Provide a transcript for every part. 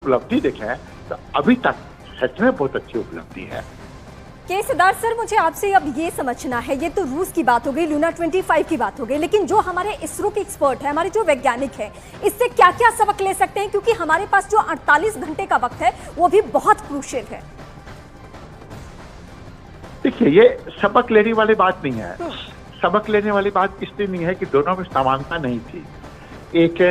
उपलब्धि देखें तो अभी तक सच में बहुत अच्छी उपलब्धि है। के सिद्धार्थ सर, मुझे आपसे अब ये समझना है, ये तो रूस की बात हो गई, लूना 25 की बात हो गई, लेकिन जो हमारे इसरो के एक्सपर्ट है, हमारे जो वैज्ञानिक हैं, इससे क्या क्या सबक ले सकते हैं, क्योंकि हमारे पास जो 48 घंटे का वक्त है वो भी बहुत क्रूशियल है। देखिए, ये सबक लेने वाली बात नहीं है। सबक लेने वाली बात इसलिए नहीं है कि दोनों में समानता नहीं थी। एक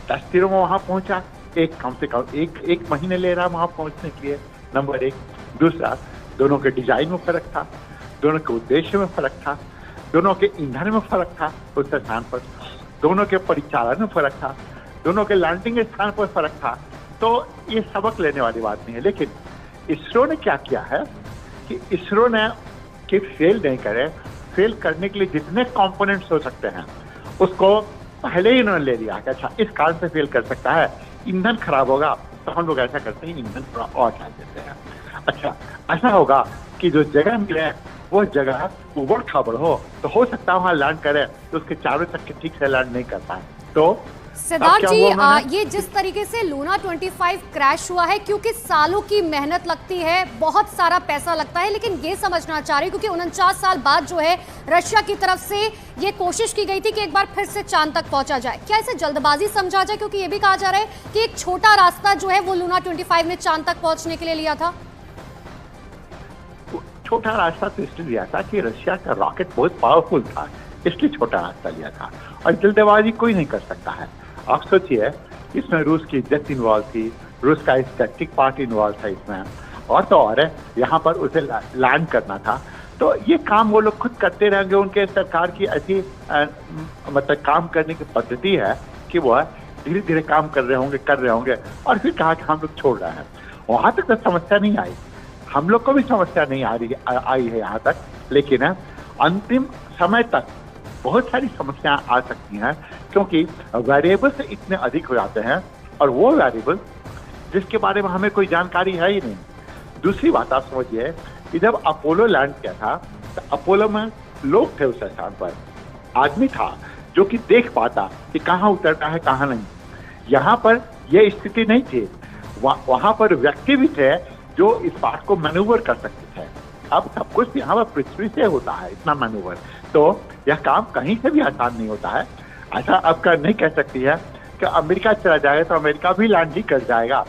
10 दिनों में वहां पहुंचा, एक कम से कम एक महीने ले रहा वहां पहुंचने के लिए, नंबर एक। दूसरा, दोनों के डिजाइन में फर्क था, दोनों के उद्देश्य में फर्क था, दोनों के ईंधन में फर्क था उस स्थान पर, दोनों के परिचालन में फर्क था, दोनों के लैंडिंग स्थान पर फर्क था। तो ये सबक लेने वाली बात नहीं है। लेकिन इसरो ने क्या किया है कि इसरो ने कि फेल नहीं करे, फेल करने के लिए जितने कंपोनेंट्स हो सकते हैं उसको पहले ही उन्होंने ले लिया कि अच्छा इस कारण से फेल कर सकता है, ईंधन खराब होगा तो हम लोग ऐसा करते हैं, ईंधन थोड़ा और डाल देते हैं। अच्छा, ऐसा होगा कि जो जगह मिले वो जगह उबड़ खाबड़ हो तो हो सकता है वहां लैंड करे तो उसके चारों तक के ठीक से लैंड नहीं कर पाए। तो सिद्धार्थ जी, ये जिस तरीके से लूना 25 क्रैश हुआ है, क्योंकि सालों की मेहनत लगती है, बहुत सारा पैसा लगता है, लेकिन ये समझना चाह रही हूँ क्योंकि 49 साल बाद जो है रशिया की तरफ से ये कोशिश की गई थी कि एक बार फिर से चांद तक पहुंचा जाए, क्या इसे जल्दबाजी समझा जाए? क्योंकि ये भी कहा जा रहा है कि एक छोटा रास्ता जो है वो लूना 25 ने चांद तक पहुंचने के लिए लिया था। छोटा रास्ता तो इसलिए लिया था कि रशिया का रॉकेट बहुत पावरफुल था, इसलिए छोटा रास्ता लिया था, और जल्दबाजी कोई नहीं कर सकता है। आप सोचिए, इसमें रूस की इज्जत इन्वॉल्व थी, रूस का स्टैटिक पार्ट इन्वॉल्व था इसमें, और तो और यहाँ पर उसे लैंड करना था। तो ये काम वो लोग खुद करते रहेंगे। उनके सरकार की ऐसी मतलब काम करने की पद्धति है कि वो धीरे धीरे काम कर रहे होंगे और फिर कहा कि हम लोग छोड़ रहे हैं। वहां तक तो समस्या नहीं आई, हम लोग को भी समस्या नहीं आई है यहाँ तक, लेकिन अंतिम समय तक बहुत सारी समस्याएं आ सकती हैं, क्योंकि वेरिएबल्स इतने अधिक हो जाते हैं और वो वेरिएबल जिसके बारे में हमें कोई जानकारी है ही नहीं। दूसरी बात आप समझिए कि जब अपोलो लैंड किया था तो अपोलो में लोग थे, उस स्थान पर आदमी था जो कि देख पाता कि कहाँ उतरना है कहाँ नहीं। यहाँ पर यह स्थिति नहीं थी, वहां पर व्यक्ति भी थे जो इस बात को मैन्यूवर कर सकते थे। अब सब कुछ यहाँ पर पृथ्वी से होता है, इतना मैन्यूवर, तो यह काम कहीं से भी आसान नहीं होता है। ऐसा अब कर नहीं कह सकती है कि अमेरिका चला जाएगा तो अमेरिका भी लैंड ही कर जाएगा,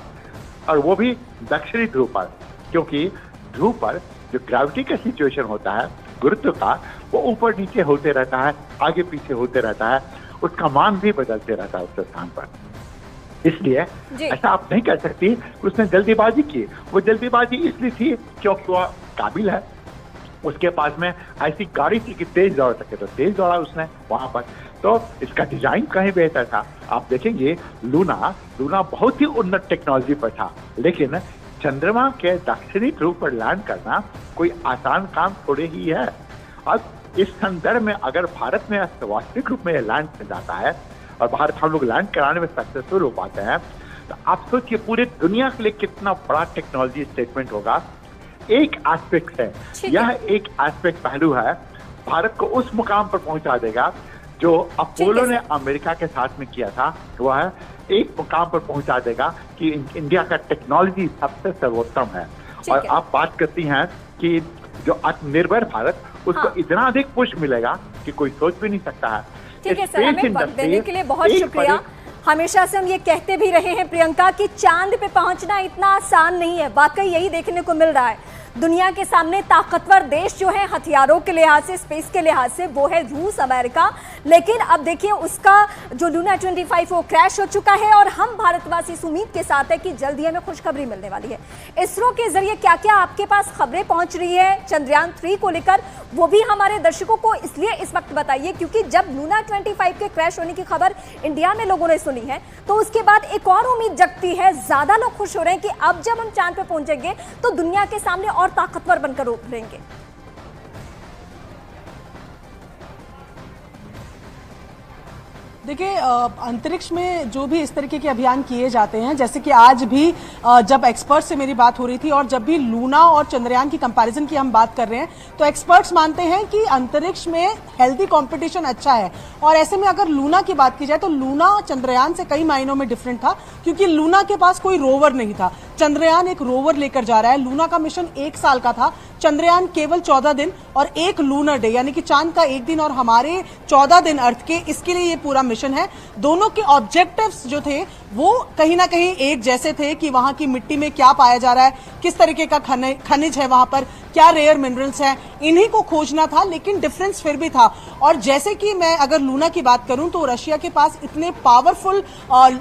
और वो भी दक्षिणी ध्रुव पर, क्योंकि ध्रुव पर जो ग्रेविटी का सिचुएशन होता है, गुरुत्व का, वो ऊपर नीचे होते रहता है, आगे पीछे होते रहता है, उसका मान भी बदलते रहता है उस स्थान पर। इसलिए ऐसा आप नहीं कह सकती कि उसने जल्दीबाजी की। वो जल्दीबाजी इसलिए थी क्योंकि वो काबिल है, उसके पास में ऐसी गाड़ी थी कि तेज दौड़ सके, तो तेज दौड़ा उसने वहां पर। तो इसका डिजाइन कहीं बेहतर था। आप देखेंगे लूना बहुत ही उन्नत टेक्नोलॉजी पर था, लेकिन चंद्रमा के दक्षिणी ध्रुव पर लैंड करना कोई आसान काम थोड़े ही है। अब इस संदर्भ में अगर भारत में वास्तविक रूप में लैंड कर जाता है और भारत हम लोग लैंड कराने में सक्सेसफुल हो पाते हैं, तो आप सोचिए पूरी दुनिया के लिए कितना बड़ा टेक्नोलॉजी स्टेटमेंट होगा। एक एस्पेक्ट है, यह एक एस्पेक्ट पहलू है, भारत को उस मुकाम पर पहुंचा देगा जो अपोलो ने अमेरिका के साथ में किया था। वह एक मुकाम पर पहुंचा देगा कि इंडिया का टेक्नोलॉजी सबसे सर्वोत्तम है। और आप बात करती हैं कि जो आत्मनिर्भर भारत, उसको इतना अधिक पुश मिलेगा कि कोई सोच भी नहीं सकता है। ठीक है सर, हमें वक्त देने के लिए बहुत शुक्रिया। हमेशा से हम ये कहते भी रहे हैं प्रियंका कि चांद पे पहुंचना इतना आसान नहीं है, वाकई यही देखने को मिल रहा है। दुनिया के सामने ताकतवर देश जो है हथियारों के लिहाज से, स्पेस के लिहाज से, वो है रूस, अमेरिका। लेकिन अब देखिए उसका जो लूना 25 वो क्रैश हो चुका है और हम भारतवासी इस उम्मीद के साथ है कि जल्द ही हमें खुशखबरी मिलने वाली है। इसरो के जरिए क्या क्या आपके पास खबरें पहुंच रही है चंद्रयान 3 को लेकर, वो भी हमारे दर्शकों को इसलिए इस वक्त बताइए क्योंकि जब लूना 25 के क्रैश होने की खबर इंडिया में लोगों ने सुनी है तो उसके बाद एक और उम्मीद जगती है, ज्यादा लोग खुश हो रहे हैं कि अब जब हम चांद पे पहुंचेंगे तो दुनिया के सामने और ताकतवर बनकर उभरेंगे। देखिए, अंतरिक्ष में जो भी इस तरीके के अभियान किए जाते हैं, जैसे कि आज भी जब एक्सपर्ट से मेरी बात हो रही थी और जब भी लूना और चंद्रयान की कंपैरिजन की हम बात कर रहे हैं, तो एक्सपर्ट्स मानते हैं कि अंतरिक्ष में हेल्दी कंपटीशन अच्छा है। और ऐसे में अगर लूना की बात की जाए तो लूना चंद्रयान से कई मायनों में डिफरेंट था, क्योंकि लूना के पास कोई रोवर नहीं था। चंद्रयान एक रोवर लेकर जा रहा है। लूना का मिशन 1 साल का था, चंद्रयान केवल 14 दिन और 1 लूनर डे, यानी कि चांद का 1 दिन और हमारे 14 दिन अर्थ के, इसके लिए ये पूरा मिशन है। दोनों के ऑब्जेक्टिव्स जो थे वो कहीं ना कहीं एक जैसे थे कि वहां की मिट्टी में क्या पाया जा रहा है, किस तरीके का खनिज है वहां पर, क्या रेयर मिनरल्स हैं, इन्हीं को खोजना था, लेकिन डिफरेंस फिर भी था। और जैसे कि मैं अगर लूना की बात करूं तो रशिया के पास इतने पावरफुल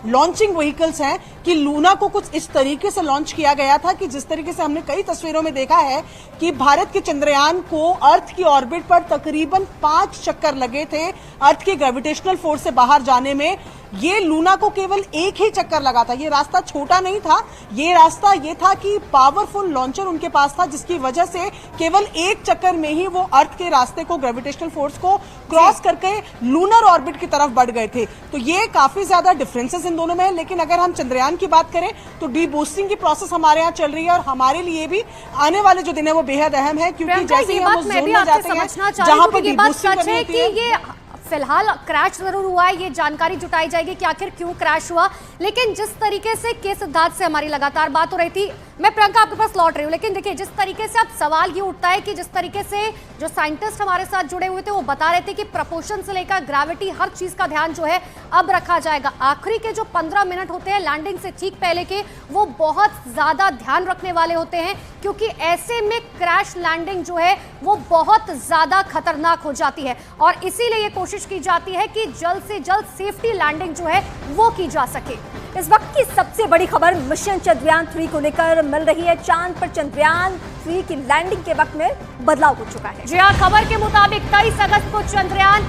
लॉन्चिंग व्हीकल्स हैं कि लूना को कुछ इस तरीके से लॉन्च किया गया था कि जिस तरीके से हमने कई तस्वीरों में देखा है कि भारत के चंद्रयान को अर्थ की ऑर्बिट पर तकरीबन 5 चक्कर लगे थे अर्थ के ग्रेविटेशनल फोर्स से बाहर जाने में। ये लूना को केवल 1 ही चक्कर लगा था। ये रास्ता छोटा नहीं था, ये रास्ता ये था कि पावरफुल लॉन्चर उनके पास था, जिसकी वजह से केवल 1 चक्कर में ही वो अर्थ के रास्ते को, ग्रेविटेशनल फोर्स को क्रॉस करके लूनर ऑर्बिट की तरफ बढ़ गए थे। तो ये काफी ज्यादा डिफरेंसेस इन दोनों में है। लेकिन अगर हम चंद्रयान की बात करें तो डीबूस्टिंग की प्रोसेस हमारे यहाँ चल रही है और हमारे लिए भी आने वाले जो दिन है वो बेहद अहम है, क्योंकि जैसे ही हम उस जोन में जाते हैं जहां पर डीबूस्टिंग करनी होती है। फिलहाल क्रैश जरूर हुआ है, ये जानकारी जुटाई जाएगी कि आखिर क्यों क्रैश हुआ। लेकिन जिस तरीके से के सिद्धार्थ से हमारी लगातार बात हो रही थी, मैं प्रियंका आपके पास लौट रही हूँ, लेकिन देखिए जिस तरीके से अब सवाल ये उठता है कि जिस तरीके से जो साइंटिस्ट हमारे साथ जुड़े हुए थे वो बता रहे थे कि प्रपोर्शन से लेकर ग्रेविटी, हर चीज का ध्यान जो है अब रखा जाएगा। आखिरी के जो 15 मिनट होते हैं लैंडिंग से ठीक पहले के, वो बहुत ज्यादा ध्यान रखने वाले होते हैं, क्योंकि ऐसे में क्रैश लैंडिंग जो है वो बहुत ज्यादा खतरनाक हो जाती है। और इसीलिए ये कोशिश की जाती है कि जल्द से जल्द सेफ्टी लैंडिंग जो है वो की जा सके। इस वक्त की सबसे बड़ी खबर मिशन चंद्रयान 3 को लेकर मिल रही है। चांद पर चंद्रयान 3 की लैंडिंग के वक्त में बदलाव हो चुका है। जी हाँ, खबर के मुताबिक 23 अगस्त को चंद्रयान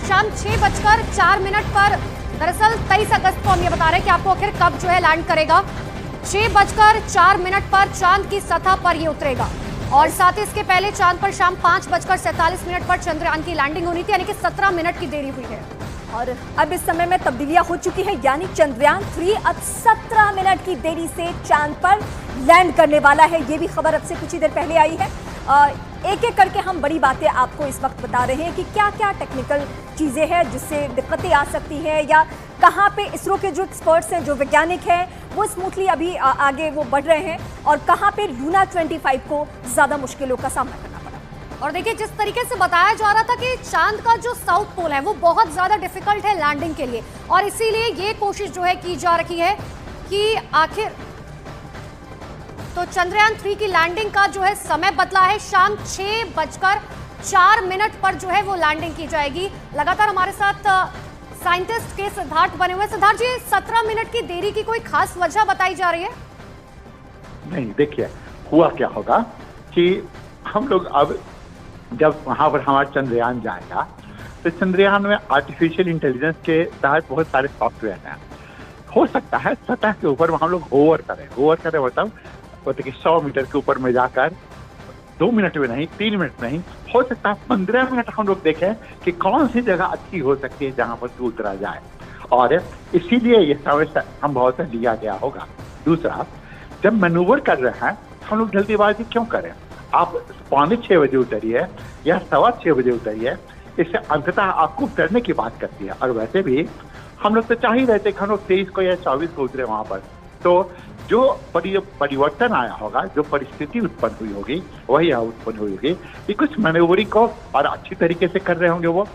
शाम 6:04 पर, दरअसल 23 अगस्त को हम ये बता रहे हैं कि आपको आखिर कब जो है लैंड करेगा। 6:04 पर चांद की सतह पर ये उतरेगा और साथ ही इसके पहले चांद पर शाम 5:47 पर चंद्रयान की लैंडिंग होनी थी, यानी कि 17 मिनट की देरी हुई है। और अब इस समय में तब्दीलियां हो चुकी हैं, यानी चंद्रयान 3 अब 17 मिनट की देरी से चांद पर लैंड करने वाला है। ये भी खबर अब से कुछ ही देर पहले आई है। एक एक करके हम बड़ी बातें आपको इस वक्त बता रहे हैं कि क्या क्या टेक्निकल चीज़ें हैं जिससे दिक्कतें आ सकती हैं, या कहाँ पे इसरो के जो एक्सपर्ट्स हैं, जो वैज्ञानिक हैं, वो स्मूथली अभी आगे वो बढ़ रहे हैं, और कहाँ पे लूना 25 को ज़्यादा मुश्किलों का सामना करना पड़ा। और देखिए जिस तरीके से बताया जा रहा था कि चांद का जो साउथ पोल है वो बहुत ज़्यादा डिफिकल्ट है लैंडिंग के लिए, और इसीलिए ये कोशिश जो है की जा रही है कि आखिर तो चंद्रयान 3 की लैंडिंग का जो है समय बदला है। शाम 6:04 पर जो है वो लैंडिंग की जाएगी। लगातार हमारे साथ साइंटिस्ट के सिद्धार्थ बने हुए। सिद्धार्थ जी, 17 मिनट की देरी की कोई खास वजह बताई जा रही है? नहीं, देखिए हुआ क्या होगा कि हम लोग अब जब वहां पर हमारा चंद्रयान जाएगा तो चंद्रयान में आर्टिफिशियल इंटेलिजेंस के तहत बहुत सारे सॉफ्टवेयर हैं। हो सकता है सतह के ऊपर हम लोग होवर करें मतलब 100 मीटर के ऊपर में जाकर 2 मिनट में नहीं, 3 मिनट नहीं, हो सकता है 15 मिनट हम लोग देखें कि कौन सी जगह अच्छी हो सकती है जहां पर उतरा जाए, और इसीलिए ये समय संभव से लिया गया होगा। दूसरा, जब मैनूवर कर रहे हैं हम लोग जल्दीबाजी क्यों करें? आप 5:45 बजे उतरिए या 6:15 बजे उतरिए, इससे अंततः आपको उतरने की बात करती है। और वैसे भी हम लोग तो चाह ही रहते कि हम लोग 23 को या 24 को उतरे वहां पर। तो जो परिवर्तन आया होगा, जो परिस्थिति उत्पन्न हुई होगी, वही यहाँ उत्पन्न हुई होगी कि कुछ मैन्यूवरिंग को और अच्छी तरीके से कर रहे होंगे वो।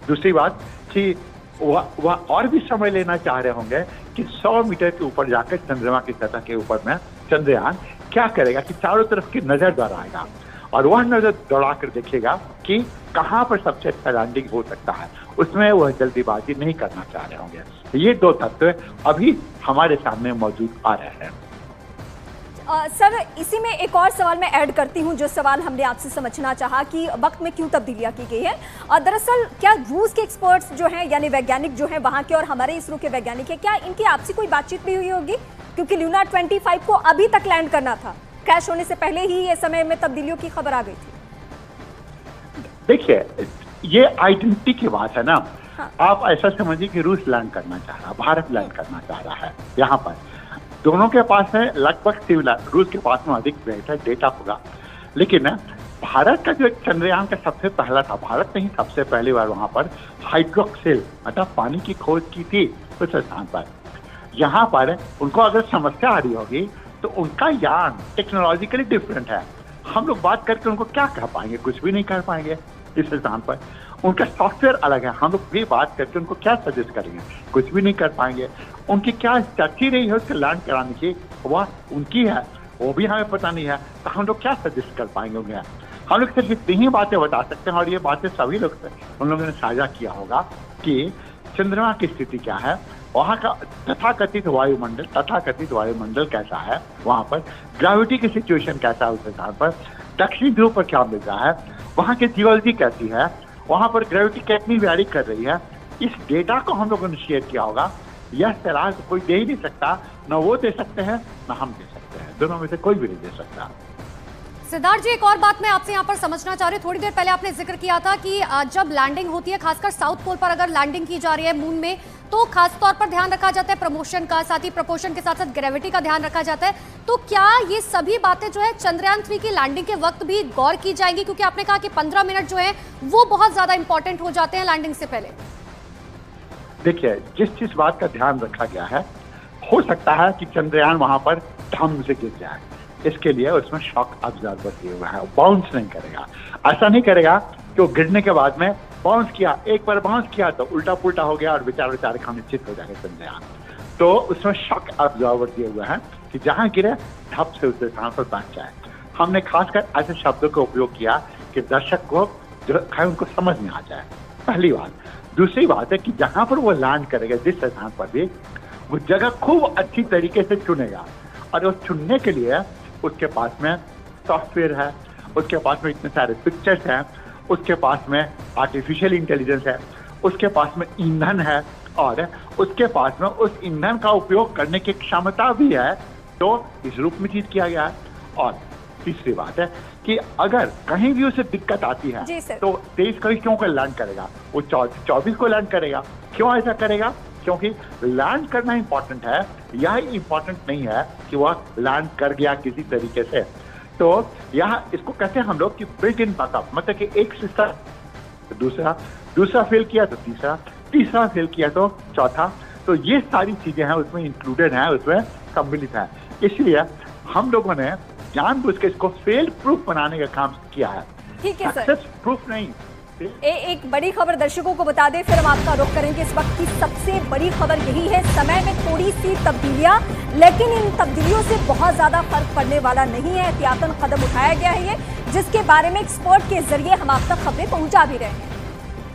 दूसरी बात कि वह और भी समय लेना चाह रहे होंगे कि 100 मीटर के ऊपर जाकर चंद्रमा की सतह के ऊपर में चंद्रयान क्या करेगा कि चारों तरफ की नजर दौड़ाएगा, और वह नजर दौड़ा कर देखेगा कि कहाँ पर सबसे अच्छा लैंडिंग हो सकता है। उसमें वह जल्दीबाजी नहीं करना चाह रहे होंगे। ये 2 तत्व अभी हमारे सामने मौजूद आ रहे हैं। सर, इसी में एक और सवाल मैं ऐड करती हूं, जो सवाल हमने आपसे समझना चाहा कि वक्त में क्यों तब्दीलियां की गई है। और दरअसल क्या रूस के एक्सपर्ट्स जो हैं, यानी वैज्ञानिक जो हैं वहां के, और हमारे इसरो के वैज्ञानिक हैं, क्या इनकी आपसी कोई बातचीत भी हुई होगी? क्योंकि लूना 25 को अभी तक लैंड करना था, क्रैश होने से पहले ही ये समय में तब्दीलियों की खबर आ गई थी। देखिए, ये आइडेंटिटी की बात है ना। आप ऐसा समझिए कि रूस लैंड करना चाह रहा है, भारत लैंड करना चाह रहा है। यहाँ पर दोनों के पास है लगभग सिमिलर, रूस के पास में अधिक डेटा होगा, लेकिन भारत का जो एक चंद्रयान का सबसे पहला था, भारत ने ही सबसे पहली बार वहां पर हाइड्रोक्सिल मतलब पानी की खोज की थी उस स्थान पर। यहाँ पर उनको अगर समस्या आ रही होगी तो उनका यान टेक्नोलॉजिकली डिफरेंट है। हम लोग बात करके उनको क्या कह पाएंगे, कुछ भी नहीं कर पाएंगे इस स्थान पर। उनका सॉफ्टवेयर अलग है, हम लोग भी बात करके उनको क्या सजेस्ट करेंगे, कुछ भी नहीं कर पाएंगे। उनकी क्या स्ट्रैटेजी रही है उसके लैंड कराने की, वह उनकी है, वो भी हमें पता नहीं है, तो हम लोग क्या सजेस्ट कर पाएंगे उन्हें। हम लोग सिर्फ इतनी ही बातें बता सकते हैं, और ये बातें सभी लोग उन लोगों ने साझा किया होगा कि चंद्रमा की स्थिति क्या है, वहाँ का तथाकथित वायुमंडल कैसा है, वहाँ पर ग्रेविटी की सिचुएशन कैसा है उस स्थान पर, दक्षिणी ध्रुव पर क्या मिल रहा है, वहाँ की जियोलॉजी कैसी है, वहाँ पर ग्रेविटी कितनी वैरी कर रही है। इस डेटा को हम लोगों ने शेयर किया होगा। यह सलाह कोई दे ही नहीं सकता, न वो दे सकते हैं न हम दे सकते हैं, दोनों में से कोई भी नहीं दे सकता। सिद्धार्थ जी, एक और बात मैं आपसे यहाँ पर समझना चाह रही हूँ। थोड़ी देर पहले आपने जिक्र किया था कि जब लैंडिंग होती है, खासकर साउथ पोल पर अगर लैंडिंग की जा रही है मून में, तो खास तौर पर ध्यान रखा जाता है प्रमोशन का, साथ ही प्रपोर्शन के साथ साथ ग्रेविटी का ध्यान रखा जाता है। तो क्या ये सभी बातें जो है चंद्रयान 3 की लैंडिंग के वक्त भी गौर की जाएंगी? क्योंकि आपने कहा कि 15 मिनट जो है वो बहुत ज्यादा इंपॉर्टेंट हो जाते हैं लैंडिंग से पहले। देखिए, जिस बात का ध्यान रखा गया है, हो सकता है कि चंद्रयान वहां पर धम से गिर जाए, इसके लिए उसमें शॉक ऑब्जर्वर दिए हुए हैं, बाउंस नहीं करेगा। ऐसा नहीं करेगा कि वो गिरने के बाद में बाउंस किया, एक बार बाउंस किया तो उल्टा पुल्टा हो गया और बेचारे खामिचित हो जाएगा चंद्रयान। तो उसमें शॉक ऑब्जर्वर दिए हुए हैं कि जहां गिरे धप से उस स्थान पर बैठ जाए। हमने खासकर ऐसे शब्दों का उपयोग किया कि दर्शक को जो है उनको समझ में आ जाए, पहली बात। दूसरी बात है कि जहां पर वो लैंड करेगा, जिस स्थान पर भी, वो जगह खूब अच्छी तरीके से चुनेगा, और वो चुनने के लिए उसके पास में सॉफ्टवेयर है, उसके पास में इतने सारे पिक्चर्स हैं, उसके पास में आर्टिफिशियल इंटेलिजेंस है, उसके पास में ईंधन है, और उसके पास में उस ईंधन का उपयोग करने की क्षमता भी है। तो इस रूप में चीज किया गया है। और तीसरी बात है कि अगर कहीं भी उसे दिक्कत आती है तो 23 क्यों लैंड करेगा, वो 24 को लैंड करेगा। क्यों ऐसा करेगा? क्योंकि लैंड करना इंपॉर्टेंट है, यह इंपॉर्टेंट नहीं है कि वह लैंड कर गया किसी तरीके से। तो यहाँ इसको कहते हैं हम लोग कि बिल्ट इन बैकअप, मतलब कि एक सिस्टम दूसरा फेल किया तो तीसरा फेल किया तो चौथा। तो ये सारी चीजें हैं उसमें इंक्लूडेड हैं, उसमें सम्मिलित है। इसलिए हम लोगों ने जानबूझ के इसको फेल प्रूफ बनाने का काम किया है। ठीक है सर, प्रूफ नहीं। एक बड़ी खबर दर्शकों को बता दें, फिर हम आपका रुख करेंगे। इस वक्त की सबसे बड़ी खबर यही है, समय में थोड़ी सी तब्दीलियां, लेकिन इन तब्दीलियों से बहुत ज्यादा फर्क पड़ने वाला नहीं है। एहतियातन कदम उठाया गया है, ये जिसके बारे में एक्सपर्ट के जरिए हम आप तक खबरें पहुंचा भी रहे हैं।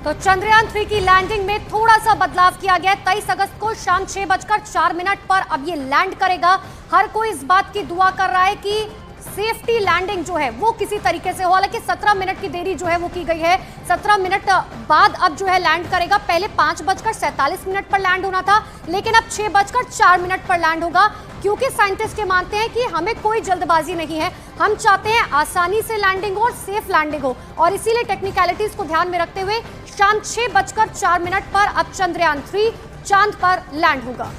तो चंद्रयान 3 की लैंडिंग में थोड़ा सा बदलाव किया गया है। 23 अगस्त को शाम 6:04 पर अब ये लैंड करेगा। हर कोई इस बात की दुआ कर रहा है कि सेफ्टी लैंडिंग जो है वो किसी तरीके से हो। हालांकि 17 मिनट की देरी जो है वो की गई है, 17 मिनट बाद अब जो है लैंड करेगा। पहले 5:47 पर लैंड होना था, लेकिन अब 6:04 पर लैंड होगा, क्योंकि साइंटिस्ट के मानते हैं कि हमें कोई जल्दबाजी नहीं है, हम चाहते हैं आसानी से लैंडिंग हो और सेफ लैंडिंग हो, और इसीलिए टेक्निकलिटीज को ध्यान में रखते हुए शाम 6:04 पर अब चंद्रयान 3 चांद पर लैंड होगा।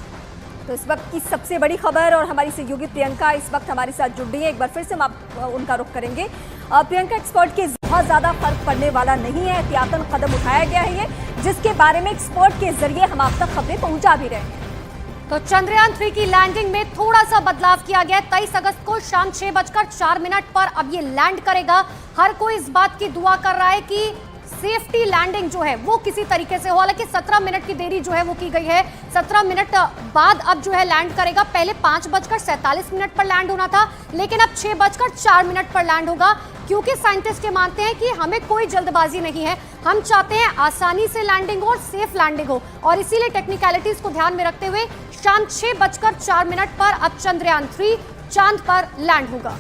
तो इस वक्त की सबसे बड़ी खबर, और हमारी सहयोगी प्रियंका इस वक्त हमारे साथ जुड़ रही है। एक बार फिर से हम उनका रुख करेंगे। प्रियंका, एक्सपर्ट के बहुत ज्यादा फर्क पड़ने वाला नहीं है, एहतियातन कदम उठाया गया है, ये जिसके बारे में एक्सपर्ट के जरिए हम आप तक खबरें पहुंचा भी रहे हैं। तो चंद्रयान 3 की लैंडिंग में थोड़ा सा बदलाव किया गया। 23 अगस्त को शाम 6:04 पर अब ये लैंड करेगा। हर कोई इस बात की दुआ कर रहा है कि सेफ्टी लैंडिंग जो है वो किसी तरीके से हो। हालांकि 17 मिनट की देरी जो है वो की गई है, 17 मिनट बाद अब जो है लैंड करेगा। पहले 5:47 पर लैंड होना था, लेकिन अब 6:04 पर लैंड होगा, क्योंकि साइंटिस्ट के मानते हैं कि हमें कोई जल्दबाजी नहीं है, हम चाहते हैं आसानी से लैंडिंग हो और सेफ लैंडिंग हो, और इसीलिए टेक्निकलिटीज को ध्यान में रखते हुए शाम 6:04 पर अब चंद्रयान 3 चांद पर लैंड होगा।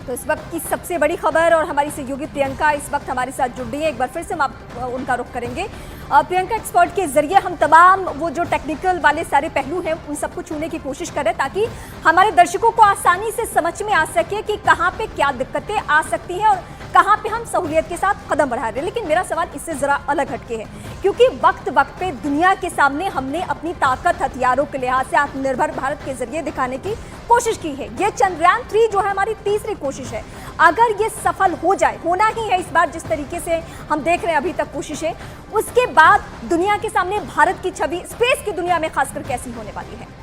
तो इस वक्त की सबसे बड़ी खबर, और हमारी सहयोगी प्रियंका इस वक्त हमारे साथ जुड़ रही है। एक बार फिर से हम उनका रुख करेंगे। प्रियंका, एक्सपर्ट के जरिए हम तमाम वो जो टेक्निकल वाले सारे पहलू हैं उन सबको छूने की कोशिश करें, ताकि हमारे दर्शकों को आसानी से समझ में आ सके कि कहाँ पे क्या दिक्कतें आ सकती हैं, और कहां पे हम सहूलियत के साथ कदम बढ़ा रहे हैं। लेकिन मेरा सवाल इससे जरा अलग हटके है, क्योंकि वक्त वक्त पे दुनिया के सामने हमने अपनी ताकत हथियारों के लिहाज से आत्मनिर्भर भारत के जरिए दिखाने की कोशिश की है। ये चंद्रयान 3 जो है हमारी तीसरी कोशिश है। अगर ये सफल हो जाए, होना ही है इस बार जिस तरीके से हम देख रहे हैं अभी तक कोशिशें, उसके बाद दुनिया के सामने भारत की छवि स्पेस की दुनिया में खासकर कैसी होने वाली है?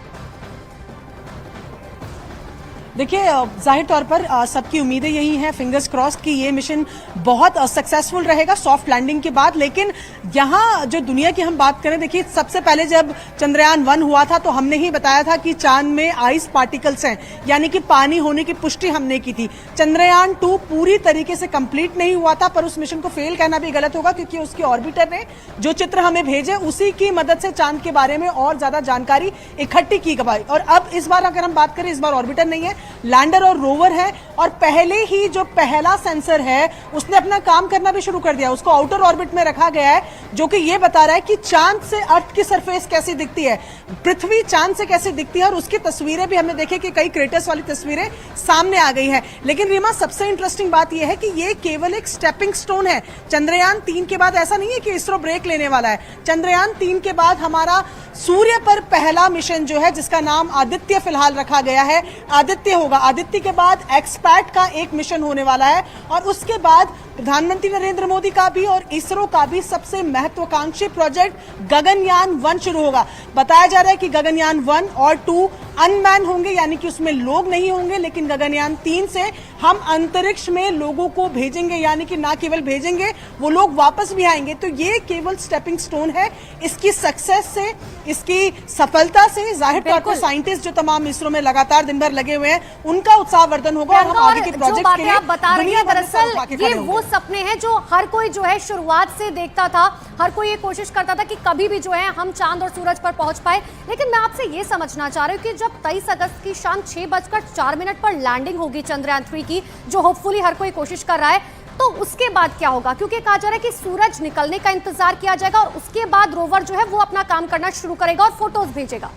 देखिए, जाहिर तौर पर सबकी उम्मीदें यही हैं, फिंगर्स क्रॉस्ड कि ये मिशन बहुत सक्सेसफुल रहेगा सॉफ्ट लैंडिंग के बाद। लेकिन यहाँ जो दुनिया की हम बात करें, देखिए सबसे पहले जब चंद्रयान 1 हुआ था तो हमने ही बताया था कि चांद में आइस पार्टिकल्स हैं, यानी कि पानी होने की पुष्टि हमने की थी। चंद्रयान 2 पूरी तरीके से कंप्लीट नहीं हुआ था, पर उस मिशन को फेल कहना भी गलत होगा, क्योंकि उसके ऑर्बिटर ने जो चित्र हमें भेजे उसी की मदद से चांद के बारे में और ज्यादा जानकारी इकट्ठी की गई। और अब इस बार अगर हम बात करें, इस बार ऑर्बिटर नहीं है, लैंडर और रोवर है। और पहले ही जो पहला सेंसर है उसने अपना काम करना भी शुरू कर दिया, उसको आउटर ऑर्बिट में रखा गया है, जो कि ये बता रहा है कि चांद से अर्थ की सरफेस कैसी दिखती है, पृथ्वी चांद से कैसी दिखती है। और उसकी तस्वीरें भी हमने देखी कि कई क्रेटर्स वाली तस्वीरें सामने आ गई है। लेकिन रीमा, सबसे इंटरेस्टिंग बात यह है कि ये केवल एक स्टेपिंग स्टोन है। चंद्रयान 3 के बाद ऐसा नहीं है कि इसरो ब्रेक लेने वाला है। चंद्रयान 3 के बाद हमारा सूर्य पर पहला मिशन जो है, जिसका नाम आदित्य फिलहाल रखा गया है, आदित्य होगा। आदित्य के बाद एक्सपैट का एक मिशन होने वाला है, और उसके बाद प्रधानमंत्री नरेंद्र मोदी का भी और इसरो का भी सबसे महत्वाकांक्षी प्रोजेक्ट गगनयान 1 शुरू होगा। बताया जा रहा है कि गगनयान 1 और 2 अनमैन होंगे, यानी कि उसमें लोग नहीं होंगे। लेकिन गगनयान 3 से हम अंतरिक्ष में लोगों को भेजेंगे, यानी कि ना केवल भेजेंगे, वो लोग वापस भी आएंगे। तो ये केवल स्टेपिंग स्टोन है। इसकी सक्सेस से, इसकी सफलता से जाहिर तौर पर साइंटिस्ट जो तमाम इसरो में लगातार दिन भर लगे हुए हैं, उनका उत्साहवर्धन होगा। और हम आगे के प्रोजेक्ट के लिए बता रही है, दरअसल ये वो सपने हैं जो हर कोई जो है शुरुआत से देखता था। हर कोई ये कोशिश करता था कि कभी भी जो है हम चांद और सूरज पर पहुंच पाए। लेकिन मैं आपसे ये समझना चाह रही हूँ कि जब 23 अगस्त की शाम 6:04 पर लैंडिंग होगी चंद्रयान 3 की, जो होपफुली हर कोई कोशिश कर रहा है, तो उसके बाद क्या होगा? क्योंकि कहा जा रहा है कि सूरज निकलने का इंतजार किया जाएगा और उसके बाद रोवर जो है वो अपना काम करना शुरू करेगा और फोटोज भेजेगा।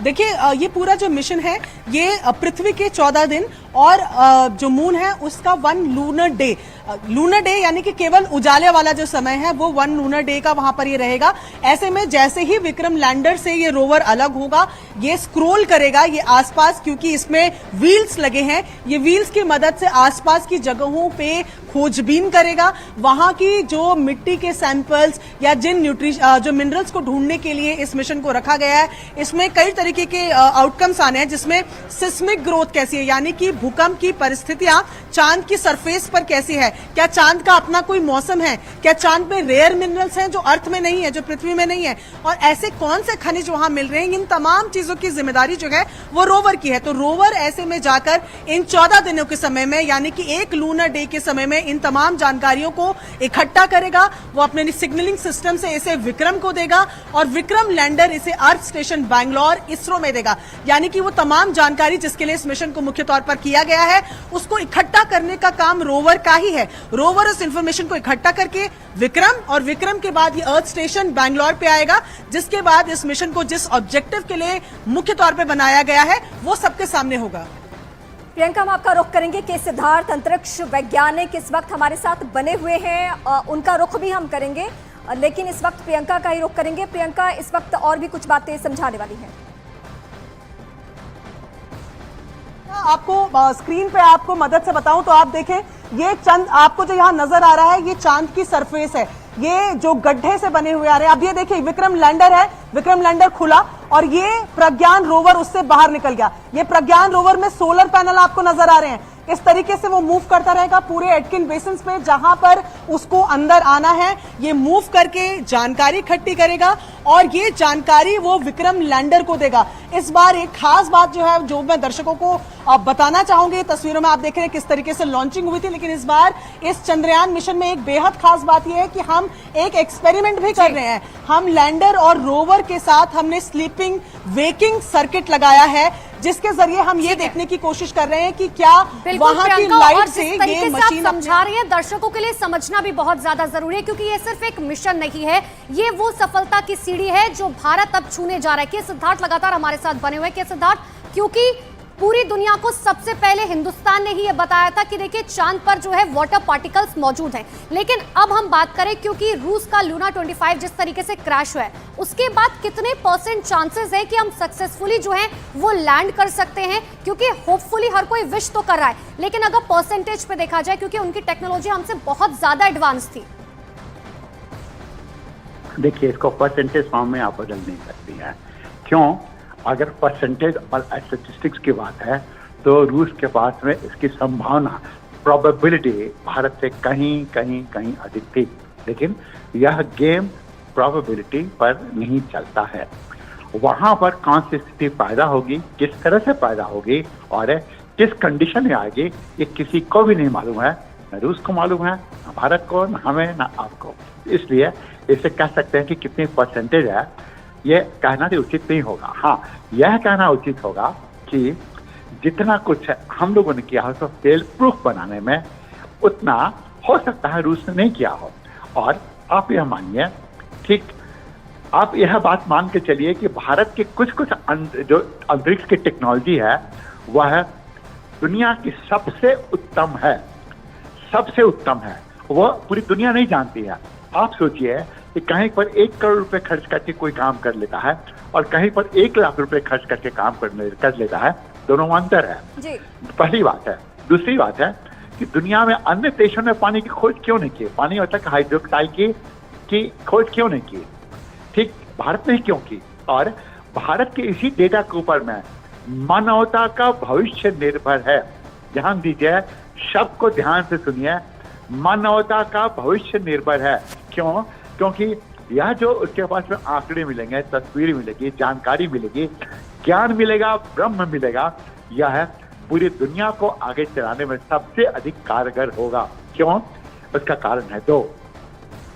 देखिए, ये पूरा जो मिशन है ये पृथ्वी के 14 दिन और जो मून है उसका 1 लूनर डे, लूनर डे यानी कि केवल उजाले वाला जो समय है वो 1 लूनर डे का वहां पर ये रहेगा। ऐसे में जैसे ही विक्रम लैंडर से ये रोवर अलग होगा, ये स्क्रॉल करेगा ये आसपास, क्योंकि इसमें व्हील्स लगे हैं। ये व्हील्स की मदद से आसपास की जगहों पे खोजबीन करेगा, वहां की जो मिट्टी के सैंपल्स या जो मिनरल्स को ढूंढने के लिए इस मिशन को रखा गया है। इसमें कई तरीके के आउटकम्स आने हैं, जिसमें सिस्मिक ग्रोथ कैसी है, यानी कि भूकंप की परिस्थितियां चांद की सरफेस पर कैसी है, क्या चांद का अपना कोई मौसम है, क्या चांद में रेयर मिनरल्स हैं जो अर्थ में नहीं है, जो पृथ्वी में नहीं है, और ऐसे कौन से खनिज वहां मिल रहे हैं। इन तमाम चीजों की जिम्मेदारी जो है वो रोवर की है। तो रोवर ऐसे में जाकर इन 14 दिनों के समय में, यानी कि 1 लूनर डे के समय में, इन तमाम जानकारियों को इकट्ठा करेगा। वो अपने सिग्नलिंग सिस्टम से इसे विक्रम को देगा और विक्रम लैंडर इसे अर्थ स्टेशन बैंगलोर इसरो में देगा। यानी कि वो तमाम जानकारी जिसके लिए इस मिशन को मुख्य तौर पर किया गया है, उसको इकट्ठा करने का काम रोवर का ही है। रोवर उस इंफॉर्मेशन को इकट्ठा करके विक्रम, और विक्रम के बाद ये अर्थ स्टेशन बैंगलोर पे आएगा, जिसके बाद इस मिशन को जिस ऑब्जेक्टिव के लिए मुख्य तौर पर बनाया गया है वो सबके सामने होगा। प्रियंका, हम आपका रुख करेंगे कि सिद्धार्थ अंतरिक्ष वैज्ञानिक इस वक्त हमारे साथ बने हुए हैं, उनका रुख भी हम करेंगे, लेकिन इस वक्त प्रियंका का ही रुख करेंगे। प्रियंका, इस वक्त और भी कुछ बातें समझाने वाली हैं। आपको स्क्रीन पे आपको मदद से बताऊं तो आप देखें, ये चंद आपको जो यहाँ नजर आ रहा है ये चांद की सरफेस है, ये जो गड्ढे से बने हुए आ रहे हैं। अब ये देखिए, विक्रम लैंडर है, विक्रम लैंडर खुला और ये प्रज्ञान रोवर उससे बाहर निकल गया। ये प्रज्ञान रोवर में सोलर पैनल आपको नजर आ रहे हैं। इस तरीके से वो मूव करता रहेगा पूरे एटकिन बेसिन पे, जहां पर उसको अंदर आना है। ये मूव करके जानकारी इकट्ठी करेगा और ये जानकारी वो विक्रम लैंडर को देगा। इस बार एक खास बात जो है, जो मैं दर्शकों को बताना चाहूंगी, तस्वीरों में आप देख रहे हैं किस तरीके से लॉन्चिंग हुई थी, लेकिन इस बार इस चंद्रयान मिशन में एक बेहद खास बात यह है कि हम एक एक्सपेरिमेंट भी कर रहे हैं। हम लैंडर और रोवर के साथ हमने स्लीपिंग वेकिंग सर्किट लगाया है, जिसके जरिए हम ये देखने की कोशिश कर रहे हैं कि क्या वहां की लाइट से ये मशीन समझा रही है। दर्शकों के लिए समझना भी बहुत ज्यादा जरूरी है, क्योंकि ये सिर्फ एक मिशन नहीं है, ये वो सफलता की सीढ़ी है जो भारत अब छूने जा रहा है। कि सिद्धार्थ लगातार हमारे साथ बने हुए हैं। कि सिद्धार्थ, क्योंकि पूरी दुनिया को सबसे पहले हिंदुस्तान ने ही ये बताया था कि देखिए चांद पर जो है वाटर पार्टिकल्स मौजूद हैं। लेकिन अब हम बात करें, क्योंकि रूस का लूना 25 जिस तरीके से क्रैश हुआ है, उसके बाद कितने % चांसेस है कि हम सक्सेसफुली जो है वो लैंड कर सकते हैं? क्योंकि होपफुली हर कोई विश तो कर रहा है, लेकिन अगर परसेंटेज पे देखा जाए, क्योंकि उनकी टेक्नोलॉजी हमसे बहुत ज्यादा एडवांस थी। देखिए, इसको परसेंटेज फॉर्म में आप बदल नहीं सकती हैं। क्यों? अगर परसेंटेज और स्टैटिस्टिक्स की बात है तो रूस के पास में इसकी संभावना, प्रोबेबिलिटी भारत से कहीं कहीं कहीं अधिक थी। लेकिन यह गेम प्रोबेबिलिटी पर नहीं चलता है। वहां पर कौन सी स्थिति पैदा होगी, किस तरह से पैदा होगी और किस कंडीशन में आएगी, ये किसी को भी नहीं मालूम है। न रूस को मालूम है, न भारत को, न हमें, न आपको। इसलिए इसे कह सकते हैं कि कितनी परसेंटेज है, ये कहना भी उचित नहीं होगा। हाँ, यह कहना उचित होगा कि जितना कुछ हम लोगों ने किया हो तो फेल प्रूफ बनाने में, उतना हो सकता है रूस ने नहीं किया हो। और आप यह मानिए, ठीक, आप यह बात मान के चलिए कि भारत के कुछ जो अंतरिक्ष की टेक्नोलॉजी है वह दुनिया की सबसे उत्तम है, सबसे उत्तम है। वह पूरी दुनिया नहीं जानती है। आप सोचिए कि कहीं पर 1 करोड़ रुपए खर्च करके कोई काम कर लेता है और कहीं पर 1 लाख रुपए खर्च करके काम कर लेता है, दोनों में अंतर है जी। पहली बात है। दूसरी बात है कि दुनिया में अन्य देशों ने पानी की खोज क्यों नहीं की, पानी मतलब हाइड्रोक्साइड की खोज क्यों नहीं की, ठीक, भारत ने क्यों की। और भारत के इसी डेटा के ऊपर में मानवता का भविष्य निर्भर है। ध्यान दीजिए, शब्द को ध्यान से सुनिए, मानवता का भविष्य निर्भर है। क्यों? क्योंकि यह जो उसके पास में आंकड़े मिलेंगे, तस्वीर मिलेगी, जानकारी मिलेगी, ज्ञान मिलेगा, ब्रह्म मिलेगा, यह पूरी दुनिया को आगे चलाने में सबसे अधिक कारगर होगा। क्यों? उसका कारण है दो।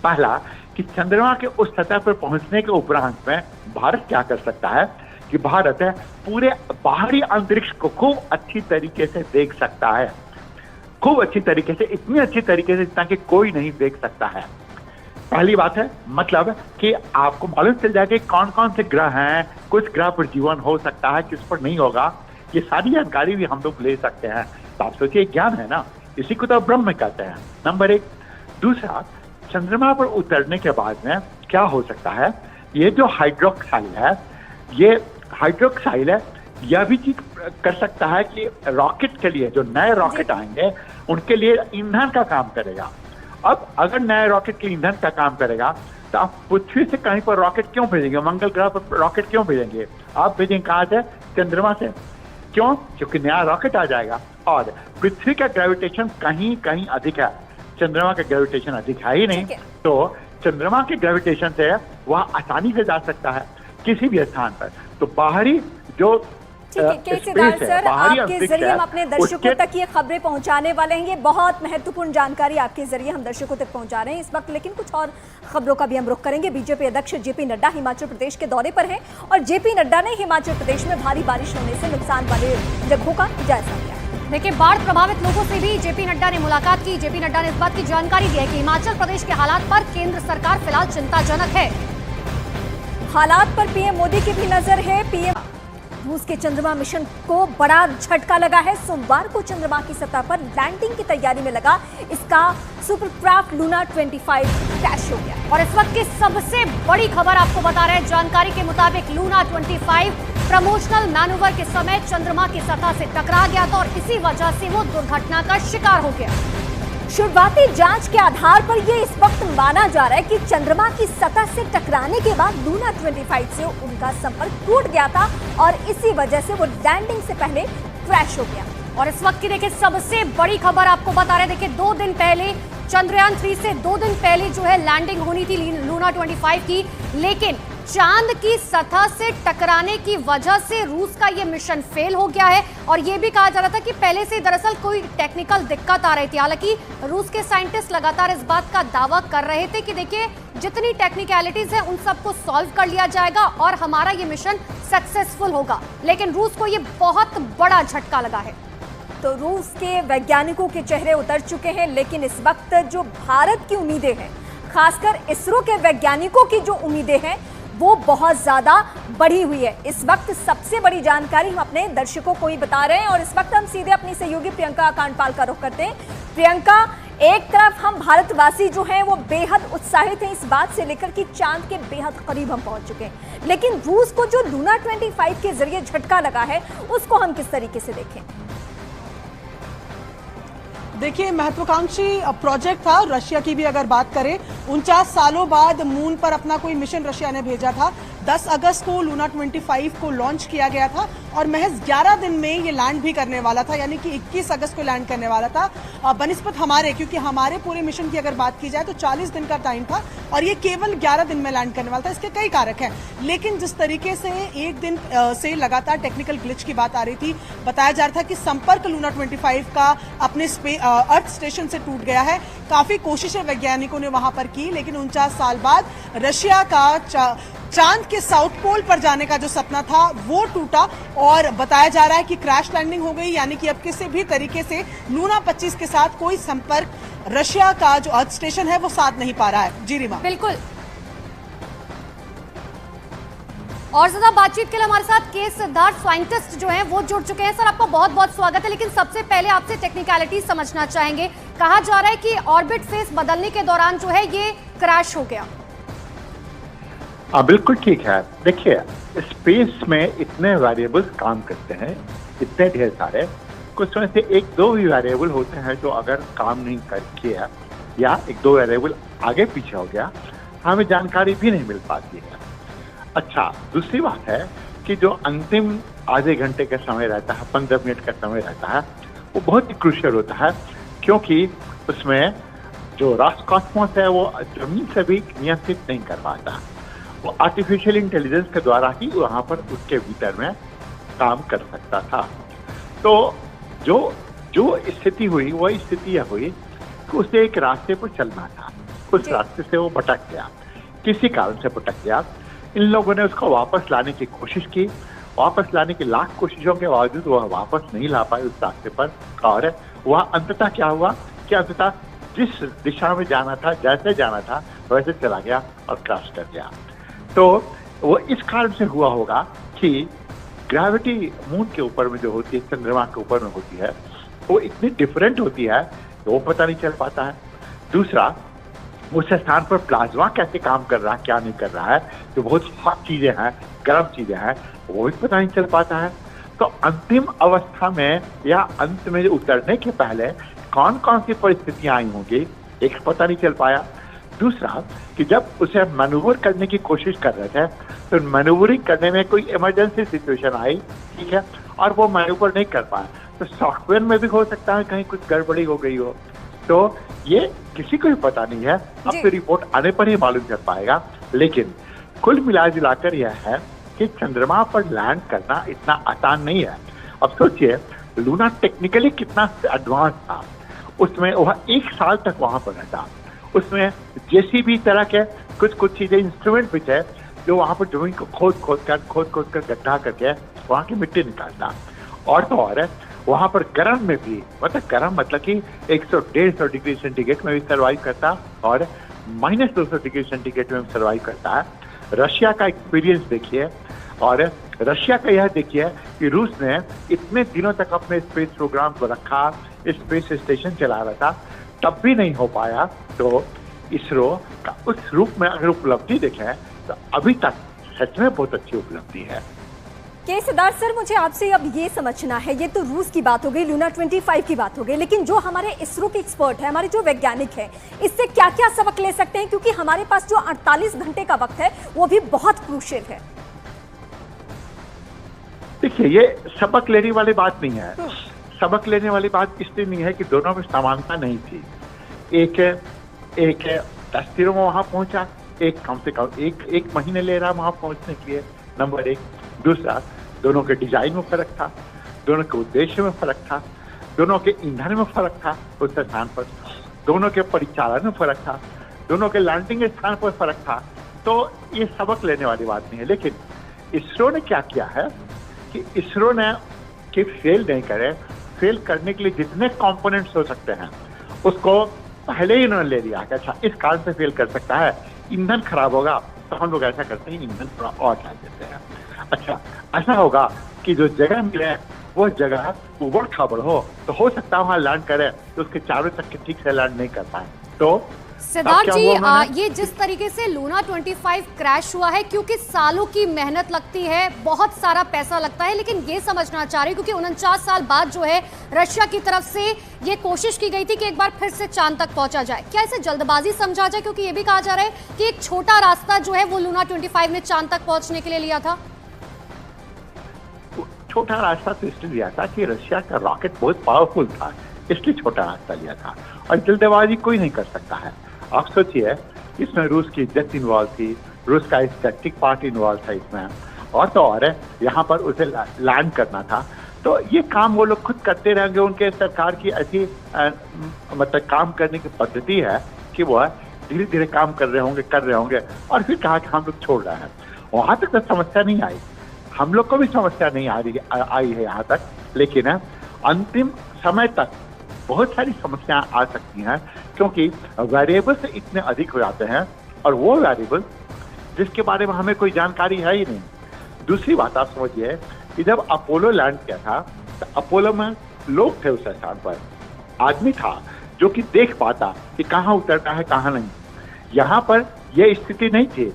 पहला कि चंद्रमा के उस सतह पर पहुंचने के उपरांत में भारत क्या कर सकता है कि भारत पूरे बाहरी अंतरिक्ष को खूब अच्छी तरीके से देख सकता है, खूब अच्छी तरीके से, इतनी अच्छी तरीके से जितना कि कोई नहीं देख सकता है। पहली बात है, मतलब कि आपको मालूम चल जाएगा कि कौन कौन से ग्रह हैं, कुछ ग्रह पर जीवन हो सकता है, किस पर नहीं होगा, ये सारी जानकारी भी हम लोग ले सकते हैं। तो आप सोचिए, ज्ञान है ना, इसी को तो ब्रह्म कहते हैं, नंबर 1। दूसरा, चंद्रमा पर उतरने के बाद में क्या हो सकता है, ये जो हाइड्रोक्साइड है, ये हाइड्रोक्साइड है, यह भी चीज कर सकता है कि रॉकेट के लिए, जो नए रॉकेट आएंगे उनके लिए ईंधन का काम करेगा। अब अगर नए रॉकेट के ईंधन का काम करेगा तो आप पृथ्वी से कहीं पर रॉकेट क्यों भेजेंगे, मंगल ग्रह पर रॉकेट क्यों भेजेंगे? आप भेजेंगे कहाँ से? चंद्रमा से। क्यों? क्योंकि नया रॉकेट आ जाएगा और पृथ्वी का ग्रेविटेशन कहीं कहीं अधिक है, चंद्रमा का ग्रेविटेशन अधिक है ही नहीं। तो चंद्रमा के ग्रेविटेशन से वह आसानी से जा सकता है किसी भी स्थान पर। तो बाहरी जो केसीदार सर, आपके जरिए हम अपने दर्शकों तक ये खबरें पहुंचाने वाले हैं। ये बहुत महत्वपूर्ण जानकारी आपके जरिए हम दर्शकों तक पहुंचा रहे हैं इस वक्त। लेकिन कुछ और खबरों का भी हम रुख करेंगे। बीजेपी अध्यक्ष जेपी नड्डा हिमाचल प्रदेश के दौरे पर हैं और जेपी नड्डा ने हिमाचल प्रदेश में भारी बारिश होने से नुकसान वाले जगहों का जायजा लिया। देखिए, बाढ़ प्रभावित लोगों से भी जेपी नड्डा ने मुलाकात की। जेपी नड्डा ने इस बात की जानकारी दी है कि हिमाचल प्रदेश के हालात पर केंद्र सरकार फिलहाल चिंताजनक है। हालात पर पीएम मोदी की भी नजर है। पीएम रूस के चंद्रमा मिशन को बड़ा झटका लगा है। सोमवार को चंद्रमा की सतह पर लैंडिंग की तैयारी में लगा इसका सुपरक्राफ्ट लूना 25 क्रैश हो गया। और इस वक्त की सबसे बड़ी खबर आपको बता रहे हैं। जानकारी के मुताबिक लूना 25 प्रमोशनल मैनूवर के समय चंद्रमा की सतह से टकरा गया था और इसी वजह से वो दुर्घटना का शिकार हो गया। शुरुआती जांच के आधार पर यह इस वक्त माना जा रहा है कि चंद्रमा की सतह से टकराने के बाद लूना 25 से उनका संपर्क टूट गया था और इसी वजह से वो लैंडिंग से पहले क्रैश हो गया। और इस वक्त की देखिए सबसे बड़ी खबर आपको बता रहे हैं। देखिए, 2 दिन पहले चंद्रयान 3 से 2 दिन पहले जो है लैंडिंग होनी थी लूना 25 की, लेकिन चांद की सतह से टकराने की वजह से रूस का ये मिशन फेल हो गया है। और ये भी कहा जा रहा था कि पहले से दरअसल कोई टेक्निकल दिक्कत आ रही थी। हालांकि रूस के साइंटिस्ट लगातार इस बात का दावा कर रहे थे कि देखिए, जितनी टेक्निकलिटीज है उन सबको सॉल्व कर लिया जाएगा और हमारा ये मिशन सक्सेसफुल होगा। लेकिन रूस को ये बहुत बड़ा झटका लगा है। तो रूस के वैज्ञानिकों के चेहरे उतर चुके हैं, लेकिन इस वक्त जो भारत की उम्मीदें हैं, खासकर इसरो के वैज्ञानिकों की जो उम्मीदें हैं, वो बहुत ज्यादा बढ़ी हुई है। इस वक्त सबसे बड़ी जानकारी हम अपने दर्शकों को ही बता रहे हैं और इस वक्त हम सीधे अपनी सहयोगी प्रियंका कांडपाल का रुख करते हैं। प्रियंका, एक तरफ हम भारतवासी जो हैं वो बेहद उत्साहित हैं इस बात से लेकर कि चांद के बेहद करीब हम पहुंच चुके हैं, लेकिन रूस को जो लूना 25 के जरिए झटका लगा है उसको हम किस तरीके से देखें? देखिए, महत्वाकांक्षी प्रोजेक्ट था। रशिया की भी अगर बात करें, 49 सालों बाद मून पर अपना कोई मिशन रशिया ने भेजा था। 10 अगस्त को लूना 25 को लॉन्च किया गया था और महज 11 दिन में ये लैंड भी करने वाला था, यानी कि 21 अगस्त को लैंड करने वाला था बनिस्बत हमारे, क्योंकि हमारे पूरे मिशन की अगर बात की जाए तो 40 दिन का टाइम था और ये केवल 11 दिन में लैंड करने वाला था। इसके कई कारक हैं, लेकिन जिस तरीके से एक दिन से लगातार टेक्निकल ग्लिच की बात आ रही थी, बताया जा रहा था कि संपर्क लूना 25 का अपने अर्थ स्टेशन से टूट गया है। काफी कोशिशें वैज्ञानिकों ने वहां पर की, लेकिन 49 साल बाद रशिया का चांद के साउथ पोल पर जाने का जो सपना था वो टूटा और बताया जा रहा है कि क्रैश लैंडिंग हो गई, यानी कि अब किसी भी तरीके से लूना 25 के साथ कोई संपर्क रशिया का जो अर्थ स्टेशन है वो साथ नहीं पा रहा है। जी रीमा। बिल्कुल, और ज्यादा बातचीत के लिए हमारे साथ के सिद्धार्थ साइंटिस्ट जो हैं वो जुड़ चुके हैं। सर, आपका बहुत बहुत स्वागत है, लेकिन सबसे पहले आपसे टेक्निकलिटी समझना चाहेंगे। कहा जा रहा है कि ऑर्बिट फेस बदलने के दौरान जो है ये क्रैश हो गया। बिल्कुल ठीक है। देखिए, स्पेस में इतने वेरिएबल्स काम करते हैं, इतने ढेर सारे, कुछ में से एक दो भी वेरिएबल होते हैं जो अगर काम नहीं कर किया या एक दो वेरिएबल आगे पीछे हो गया, हमें जानकारी भी नहीं मिल पाती है। अच्छा, दूसरी बात है कि जो अंतिम आधे घंटे का समय रहता है, 15 मिनट का समय रहता है, वो बहुत ही क्रूशियल होता है, क्योंकि उसमें जो रॉसकॉस्मोस है वो जमीन से भी नियंत्रित नहीं कर पाता। वो आर्टिफिशियल इंटेलिजेंस के द्वारा ही वहाँ पर उसके भीतर में काम कर सकता था। तो जो स्थिति हुई वो स्थिति यह हुई कि उसे एक रास्ते पर चलना था, उस रास्ते से वो भटक गया, किसी कारण से भटक गया। इन लोगों ने उसको वापस लाने की कोशिश की, वापस लाने की लाख कोशिशों के बावजूद वह वापस नहीं ला पाए उस रास्ते पर, और वह अंततः क्या हुआ कि अंततः जिस दिशा में जाना था, जैसे जाना था वैसे चला गया और क्रैश कर गया। तो वो इस कारण से हुआ होगा कि ग्रेविटी मून के ऊपर में जो होती है, चंद्रमा के ऊपर में होती है, वो इतनी डिफरेंट होती है कि वो पता नहीं चल पाता है। दूसरा, उस स्थान पर प्लाज्मा कैसे काम कर रहा है, क्या नहीं कर रहा है, जो बहुत हॉट चीजें हैं, गर्म चीजें हैं, वो भी पता नहीं चल पाता है। तो अंतिम अवस्था में या अंत में उतरने के पहले कौन कौन सी परिस्थितियां आई होंगी, एक पता नहीं चल पाया। दूसरा कि जब उसे मैनूवर करने की कोशिश कर रहे थे तो मैनूवरिंग करने में कोई इमरजेंसी सिचुएशन आई, ठीक है, और वो मैनूवर नहीं कर पाया, तो सॉफ्टवेयर में भी हो सकता है कहीं कुछ गड़बड़ी हो गई हो। तो ये किसी को भी पता नहीं है, अब तो रिपोर्ट आने पर ही मालूम चल पाएगा। लेकिन कुल मिला जुलाकर यह है कि चंद्रमा पर लैंड करना इतना आसान नहीं है। अब सोचिए, लूना टेक्निकली कितना एडवांस था, उसमें वह 1 साल तक वहां पर रहता, उसमें जेसीबी तरह के कुछ चीजें, इंस्ट्रूमेंट भी थे जो वहां पर जमीन को खोद कर गड्ढा करके वहां की मिट्टी निकालता। और तो और वहां पर गर्म में भी, मतलब कि 100-150 डिग्री सेंटीग्रेड में भी सर्वाइव करता और -200 डिग्री सेंटीग्रेड में भी सर्वाइव करता है। रशिया का एक्सपीरियंस देखिए, और रशिया का यह देखिए कि रूस ने इतने दिनों तक अपने स्पेस प्रोग्राम को रखा, स्पेस स्टेशन चला रहा था, तब भी नहीं हो पाया। तो इसरो का उस रूप में अगर उपलब्धि देखें तो अभी तक सच में बहुत अच्छी उपलब्धि है। के सिद्धार्थ सर, मुझे आपसे अब ये समझना है, ये तो रूस की बात हो गई, लूना 25 की बात हो गई, लेकिन जो हमारे इसरो के एक्सपर्ट है, हमारे जो वैज्ञानिक हैं, इससे क्या क्या सबक ले सकते हैं, क्योंकि हमारे पास जो 48 घंटे का वक्त है वो भी बहुत क्रूशियल है। देखिए, ये सबक लेने वाली बात नहीं है। सबक लेने वाली बात इसलिए नहीं है कि दोनों में समानता नहीं थी। एक 10 दिनों में वहां पहुंचा, एक कम से कम एक महीने ले रहा वहां पहुंचने के लिए, नंबर 1। दूसरा, दोनों के डिजाइन में फर्क था, दोनों के उद्देश्य में फर्क था, दोनों के ईंधन में फर्क था उस स्थान पर, दोनों के परिचालन में फर्क था, दोनों के लैंडिंग स्थान पर फर्क था। तो ये सबक लेने वाली बात नहीं है। लेकिन इसरो ने क्या किया है कि इसरो ने कि फेल नहीं करे, फेल करने के लिए जितने कंपोनेंट्स हो सकते हैं उसको पहले ही उन्होंने ले लिया कि अच्छा इस कारण से फेल कर सकता है, ईंधन खराब होगा, तो हम लोग ऐसा करते हैं, ईंधन थोड़ा और डाल देते हैं। अच्छा, ऐसा होगा कि जो जगह मिले वो जगह उबड़ खाबड़ हो तो सकता है वहाँ लैंड करे तो उसके चारों चक्के ठीक से लैंड नहीं कर पाए। तो सिद्धार्थ जी, ये जिस तरीके से लूना 25 क्रैश हुआ है, क्योंकि सालों की मेहनत लगती है, बहुत सारा पैसा लगता है, लेकिन ये समझना चाह रही क्योंकि 49 साल बाद जो है रशिया की तरफ से ये कोशिश की गई थी कि एक बार फिर से चांद तक पहुंचा जाए, क्या इसे जल्दबाजी समझा जाए? क्योंकि ये भी कहा जा रहा है कि एक छोटा रास्ता जो है वो लूना 25 ने चांद तक पहुंचने के लिए लिया था। छोटा रास्ता तो इसलिए लिया था कि रशिया का रॉकेट बहुत पावरफुल था, इसलिए छोटा रास्ता लिया था, और जल्दबाजी कोई नहीं कर सकता है। आप सोचिए, इसमें रूस की इज्जत इन्वॉल्व थी, रूस का स्ट्रेटेजिक पार्ट इन्वॉल्व था इसमें, और तो और है यहाँ पर उसे लैंड करना था। तो ये काम वो लोग खुद करते रहेंगे, उनके सरकार की ऐसी मतलब काम करने की पद्धति है कि वो धीरे धीरे काम कर रहे होंगे और फिर कहा कि हम लोग छोड़ रहे हैं। वहां तक तो समस्या नहीं आई, हम लोग को भी समस्या नहीं आई है यहाँ तक, लेकिन अंतिम समय तक बहुत सारी समस्याएं आ सकती हैं, क्योंकि वेरिएबल्स इतने अधिक हो जाते हैं, और वो वेरिएबल जिसके बारे में हमें कोई जानकारी है ही नहीं। दूसरी बात आप समझिए कि जब अपोलो लैंड किया था तो अपोलो में लोग थे, उस स्थान पर आदमी था जो कि देख पाता कि कहाँ उतरता है कहाँ नहीं। यहाँ पर यह स्थिति नहीं थी,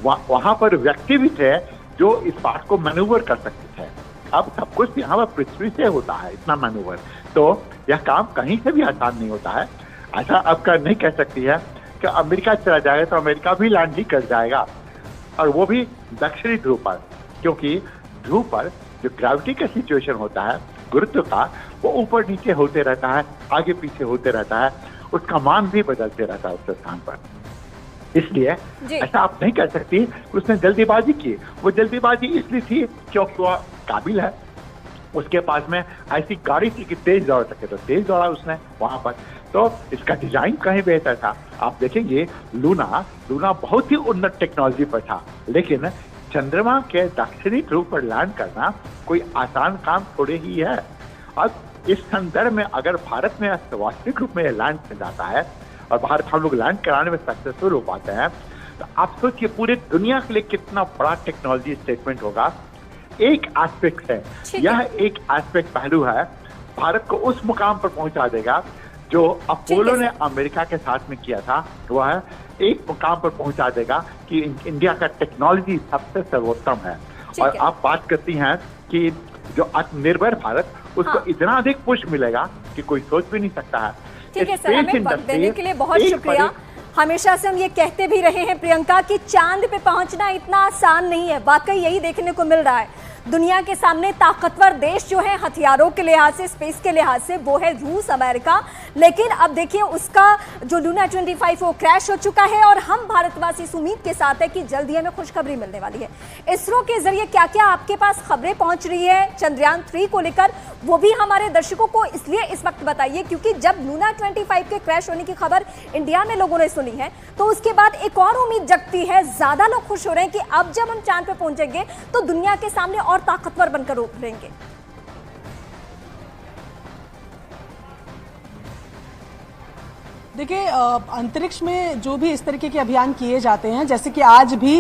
वहां पर व्यक्ति भी थे जो इस बात को मैन्यूवर कर सकते थे। अब सब कुछ यहाँ पर पृथ्वी से होता है, इतना मैन्यूवर, तो यह काम कहीं से भी आसान नहीं होता है। ऐसा अब कर नहीं कह सकती है कि अमेरिका चला जाएगा तो अमेरिका भी लैंड ही कर जाएगा, और वो भी दक्षिणी ध्रुव पर, क्योंकि ध्रुव पर जो ग्रेविटी का सिचुएशन होता है, गुरुत्व का, वो ऊपर नीचे होते रहता है, आगे पीछे होते रहता है, उसका मान भी बदलते रहता है उस स्थान पर। इसलिए ऐसा आप नहीं कह सकती उसने जल्दीबाजी की। वो जल्दीबाजी इसलिए थी क्योंकि वो काबिल है, उसके पास में ऐसी गाड़ी थी कि तेज दौड़ सके, तो तेज दौड़ा उसने वहां पर। तो इसका डिजाइन कहीं बेहतर था। आप देखेंगे लूना बहुत ही उन्नत टेक्नोलॉजी पर था, लेकिन चंद्रमा के दक्षिणी ध्रुव पर लैंड करना कोई आसान काम थोड़े ही है। अब इस संदर्भ में अगर भारत में वास्तविक रूप में लैंड कर जाता है और भारत हम लोग लैंड कराने में सक्सेसफुल हो पाते हैं, तो आप सोचिए पूरे दुनिया के लिए कितना बड़ा टेक्नोलॉजी स्टेटमेंट होगा। एक एस्पेक्ट है, यह एक एस्पेक्ट पहलू है, भारत को उस मुकाम पर पहुंचा देगा जो अपोलो ने अमेरिका के साथ में किया था, वह एक मुकाम पर पहुंचा देगा कि इंडिया का टेक्नोलॉजी सबसे सर्वोत्तम है। और आप बात करती हैं कि जो आत्मनिर्भर भारत, उसको इतना अधिक पुश मिलेगा कि कोई सोच भी नहीं सकता है। ठीक है सर, हमें वक्त देने के लिए बहुत शुक्रिया। हमेशा से हम ये कहते भी रहे हैं प्रियंका कि चांद पे पहुंचना इतना आसान नहीं है, वाकई यही देखने को मिल रहा है। दुनिया के सामने ताकतवर देश जो है हथियारों के लिहाज से, स्पेस के लिहाज से, वो है रूस, अमेरिका, लेकिन अब देखिए उसका जो लूना 25 वो क्रैश हो चुका है, और हम भारतवासी इस उम्मीद के साथ है कि जल्दी हमें खुशखबरी मिलने वाली है। इसरो के जरिए क्या क्या आपके पास खबरें पहुंच रही है चंद्रयान 3 को लेकर, वो भी हमारे दर्शकों को इसलिए इस वक्त बताइए क्योंकि जब लूना 25 के क्रैश होने की खबर इंडिया में लोगों ने सुनी है, तो उसके बाद एक और उम्मीद जगती है, ज्यादा लोग खुश हो रहे हैं कि अब जब हम चांद पे पहुंचेंगे तो दुनिया के सामने और ताकतवर बनकर उभरेंगे। देखिए, अंतरिक्ष में जो भी इस तरीके के अभियान किए जाते हैं, जैसे कि आज भी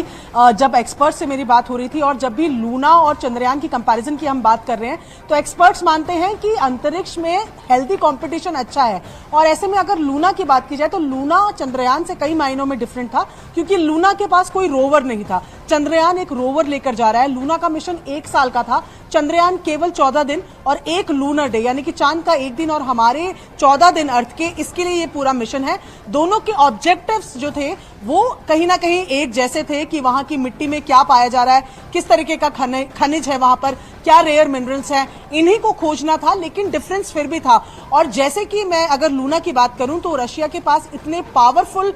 जब एक्सपर्ट से मेरी बात हो रही थी और जब भी लूना और चंद्रयान की कंपैरिजन की हम बात कर रहे हैं, तो एक्सपर्ट्स मानते हैं कि अंतरिक्ष में हेल्दी कंपटीशन अच्छा है। और ऐसे में अगर लूना की बात की जाए तो लूना चंद्रयान से कई मायनों में डिफरेंट था, क्योंकि लूना के पास कोई रोवर नहीं था। चंद्रयान एक रोवर लेकर जा रहा है। लूना का मिशन 1 साल का था, चंद्रयान केवल 14 दिन और 1 लूनर डे, यानी कि चांद का 1 दिन और हमारे 14 दिन अर्थ के, इसके लिए ये पूरा मिशन है। दोनों के ऑब्जेक्टिव्स जो थे वो कहीं ना कहीं एक जैसे थे कि वहां की मिट्टी में क्या पाया जा रहा है, किस तरीके का खनिज है वहां पर, क्या रेयर मिनरल्स हैं, इन्हीं को खोजना था, लेकिन डिफरेंस फिर भी था। और जैसे कि मैं अगर लूना की बात करूं तो रशिया के पास इतने पावरफुल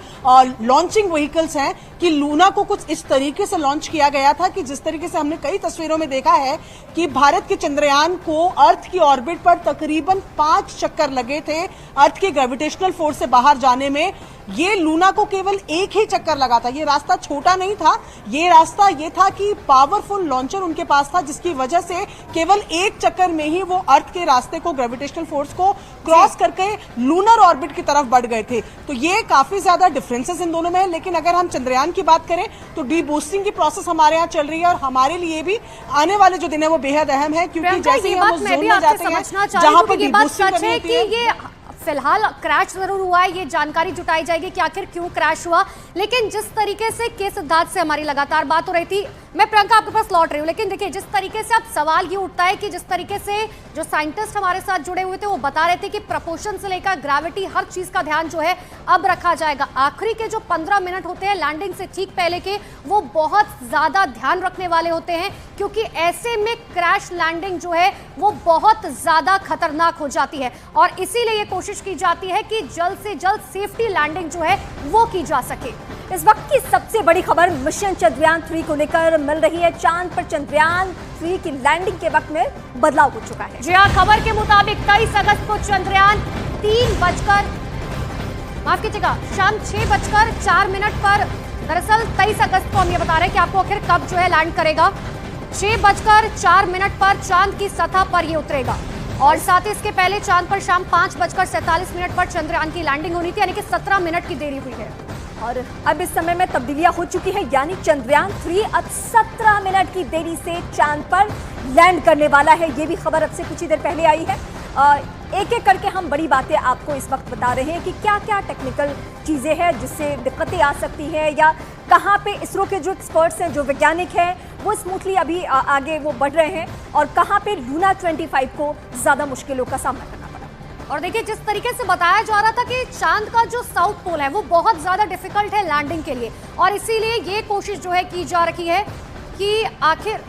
लॉन्चिंग व्हीकल्स हैं कि लूना को कुछ इस तरीके से लॉन्च किया गया था कि जिस तरीके से हमने कई तस्वीरों में देखा है कि भारत के चंद्रयान को अर्थ की ऑर्बिट पर तकरीबन 5 चक्कर लगे थे अर्थ के ग्रेविटेशनल फोर्स से बाहर बाहर जाने में ये लूना को केवल एक ही चक्कर लगा था। ये रास्ता छोटा नहीं था, ये रास्ता ये था कि पावरफुल लॉन्चर उनके पास था, जिसकी वजह से केवल एक चक्कर में ही वो अर्थ के रास्ते को, ग्रेविटेशनल फोर्स को क्रॉस करके लूनर ऑर्बिट की तरफ बढ़ गए थे। तो ये काफी ज्यादा डिफरेंसेस इन दोनों में है। लेकिन अगर हम चंद्रयान की बात करें तो डी बूस्टिंग की प्रोसेस हमारे यहाँ चल रही है और हमारे लिए भी आने वाले जो दिन है वो बेहद अहम है, क्योंकि जैसे ही हम उस जोन में जाते हैं जहां पर डी बूस्टिंग करनी होती है। फिलहाल क्रैश जरूर हुआ है, ये जानकारी जुटाई जाएगी कि आखिर क्यों क्रैश हुआ। लेकिन जिस तरीके से के सिद्धार्थ से हमारी लगातार बात हो रही थी, मैं प्रियंका आपके पास लौट रही हूँ, लेकिन देखिए जिस तरीके से अब सवाल ये उठता है कि जिस तरीके से जो साइंटिस्ट हमारे साथ जुड़े हुए थे वो बता रहे थे कि प्रपोर्शन से लेकर ग्रेविटी हर चीज का ध्यान जो है अब रखा जाएगा। आखिरी के जो 15 मिनट होते हैं लैंडिंग से ठीक पहले के, वो बहुत ज्यादा ध्यान रखने वाले होते हैं, क्योंकि ऐसे में क्रैश लैंडिंग जो है वो बहुत ज्यादा खतरनाक हो जाती है और इसीलिए ये कोशिश की जाती है कि जल्द से जल्द सेफ्टी लैंडिंग जो है वो की जा सके। इस वक्त की सबसे बड़ी खबर मिशन चंद्रयान 3 को लेकर मिल रही है। चांद पर चंद्रयान 3 की लैंडिंग के वक्त में बदलाव हो चुका है। जी हाँ, खबर के मुताबिक 23 अगस्त को चंद्रयान 3 बजकर, माफ कीजिएगा, शाम 6:04 पर, दरअसल 23 अगस्त को हम ये बता रहे हैं कि आपको आखिर कब जो है लैंड करेगा। 6:04 पर चांद की सतह पर ये उतरेगा और साथ ही इसके पहले चांद पर शाम 5:47 पर चंद्रयान की लैंडिंग होनी थी, यानी कि 17 मिनट की देरी हुई है। और अब इस समय में तब्दीलियां हो चुकी है, यानी चंद्रयान 3 अब 17 मिनट की देरी से चांद पर लैंड करने वाला है। ये भी खबर अब से कुछ ही देर पहले आई है। एक एक करके हम बड़ी बातें आपको इस वक्त बता रहे हैं कि क्या क्या टेक्निकल चीज़ें हैं जिससे दिक्कतें आ सकती हैं, या कहाँ पे इसरो के जो एक्सपर्ट्स हैं, जो वैज्ञानिक हैं, वो स्मूथली अभी आगे वो बढ़ रहे हैं और कहाँ पे लूना 25 को ज़्यादा मुश्किलों का सामना करना पड़ा। और देखिए जिस तरीके से बताया जा रहा था कि चांद का जो साउथ पोल है वो बहुत ज्यादा डिफिकल्ट है लैंडिंग के लिए, और इसीलिए ये कोशिश जो है की जा रही है कि आखिर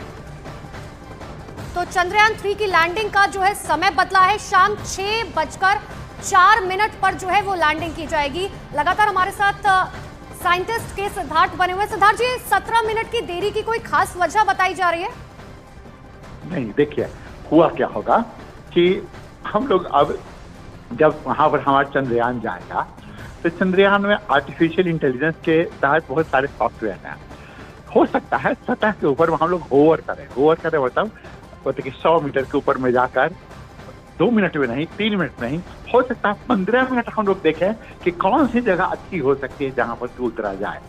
तो चंद्रयान 3 की लैंडिंग का जो है समय बदला है। शाम 6:04 पर जो है वो लैंडिंग की जाएगी। लगातार हमारे साथ साइंटिस्ट के सिद्धार्थ बने हुए। सिद्धार्थ जी, 17 मिनट की देरी की कोई खास वजह बताई जा रही है? नहीं, देखिए हुआ क्या होगा कि हम लोग अब जब वहां पर हमारा चंद्रयान जाएगा तो चंद्रयान में आर्टिफिशियल इंटेलिजेंस के तहत बहुत सारे सॉफ्टवेयर हैं। हो सकता है सतह के ऊपर हम लोग होवर करें मतलब 100 मीटर के ऊपर में जाकर 2 मिनट में नहीं, 3 मिनट में नहीं, हो सकता है 15 मिनट हम लोग देखें कि कौन सी जगह अच्छी हो सकती है जहां पर उतरा जाए,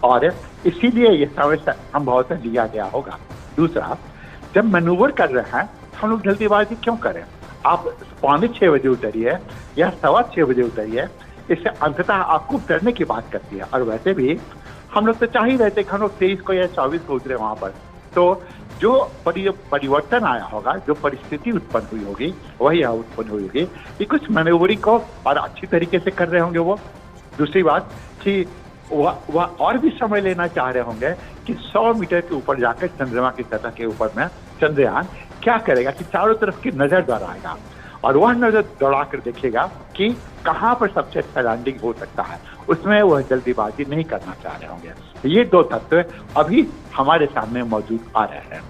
और इसीलिए ये समय संभवतः लिया गया होगा। दूसरा, जब मैनूवर कर रहे हैं हम लोग जल्दीबाजी क्यों करें? आप 5:45 बजे उतरिए या 6:15 बजे उतरिए, इससे अंततः आपको उतरने की बात करती है। और वैसे भी हम लोग तो चाह ही रहते कि हम लोग 23 को या 24 को उतरे वहां पर, तो जो परिवर्तन आया होगा, जो परिस्थिति उत्पन्न हुई होगी वही यहाँ उत्पन्न हुई होगी कि कुछ मैन्यूवरिंग को और अच्छी तरीके से कर रहे होंगे वो। दूसरी बात कि वह और भी समय लेना चाह रहे होंगे कि 100 मीटर के ऊपर जाकर चंद्रमा की सतह के ऊपर में चंद्रयान क्या करेगा कि चारों तरफ की नजर दौड़ाएगा और वह नजर दौड़ा कर देखेगा कि कहाँ पर सबसे अच्छा लैंडिंग हो सकता है। उसमें वह जल्दीबाजी नहीं करना चाह रहे होंगे। ये 2 तत्व अभी हमारे सामने मौजूद आ रहे हैं।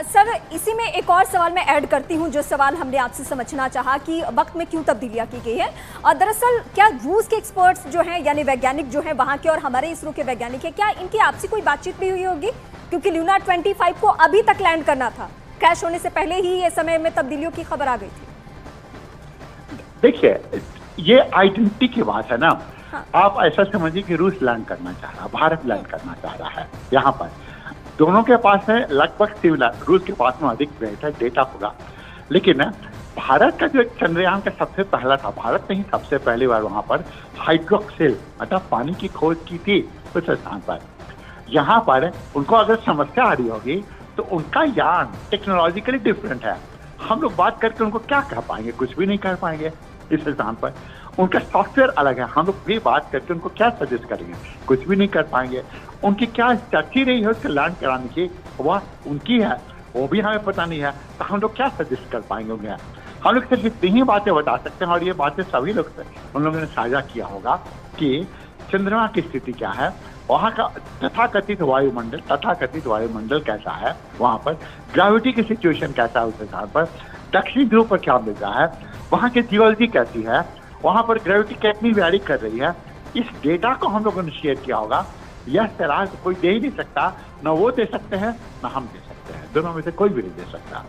सर, इसी में एक और सवाल मैं ऐड करती हूं, जो सवाल हमने आपसे समझना चाहा कि वक्त में क्यों तब्दीलियां की गई है। और दरअसल क्या रूस के एक्सपर्ट्स जो हैं, यानी वैज्ञानिक जो हैं वहां के, और हमारे इसरो के वैज्ञानिक हैं, क्या इनकी आपसी कोई बातचीत भी हुई होगी? क्योंकि लूना 25 को अभी तक लैंड करना था, क्रैश होने से पहले ही ये समय में तब्दीलियों की खबर आ गई थी। देखिए, ये आइडेंटिटी की बात है ना। हाँ। आप ऐसा समझिए कि रूस लैंड करना चाह रहा है, भारत लैंड करना चाह रहा है। यहाँ पर दोनों के पास है लगभग सिमिलर, रूस के पास में अधिक डेटा होगा, लेकिन भारत का जो चंद्रयान का सबसे पहला था, भारत ने ही सबसे पहली बार वहां पर हाइड्रोक्सिल मतलब पानी की खोज की थी उस स्थान पर। यहाँ पर उनको अगर समस्या आ रही होगी तो उनका यान टेक्नोलॉजिकली डिफरेंट है। हम लोग बात करके उनको क्या कह पाएंगे? कुछ भी नहीं कर पाएंगे इस स्थान पर। उनका सॉफ्टवेयर अलग है, हम लोग भी बात करके उनको क्या सजेस्ट करेंगे? कुछ भी नहीं कर पाएंगे। उनकी क्या स्ट्रैटेजी रही है उसके लैंड कराने की, वह उनकी है, वो भी हमें पता नहीं है, तो हम लोग क्या सजेस्ट कर पाएंगे उन्हें? हम लोग सिर्फ इतनी ही बातें बता सकते हैं, और ये बातें सभी लोग से उन लोगों ने साझा किया होगा कि चंद्रमा की स्थिति क्या है, वहाँ का तथाकथित वायुमंडल कैसा है, वहाँ पर ग्रेविटी की सिचुएशन कैसा है उस स्थान पर, दक्षिणी ध्रुव पर क्या मिल रहा है, वहाँ की जियोलॉजी कैसी है, वहां पर ग्रेविटी कितनी वैरी कर रही है, इस डेटा को हम लोगों ने शेयर किया होगा। यह सलाह कोई दे ही नहीं सकता, न वो दे सकते हैं न हम दे सकते हैं, दोनों में से कोई भी नहीं दे सकता।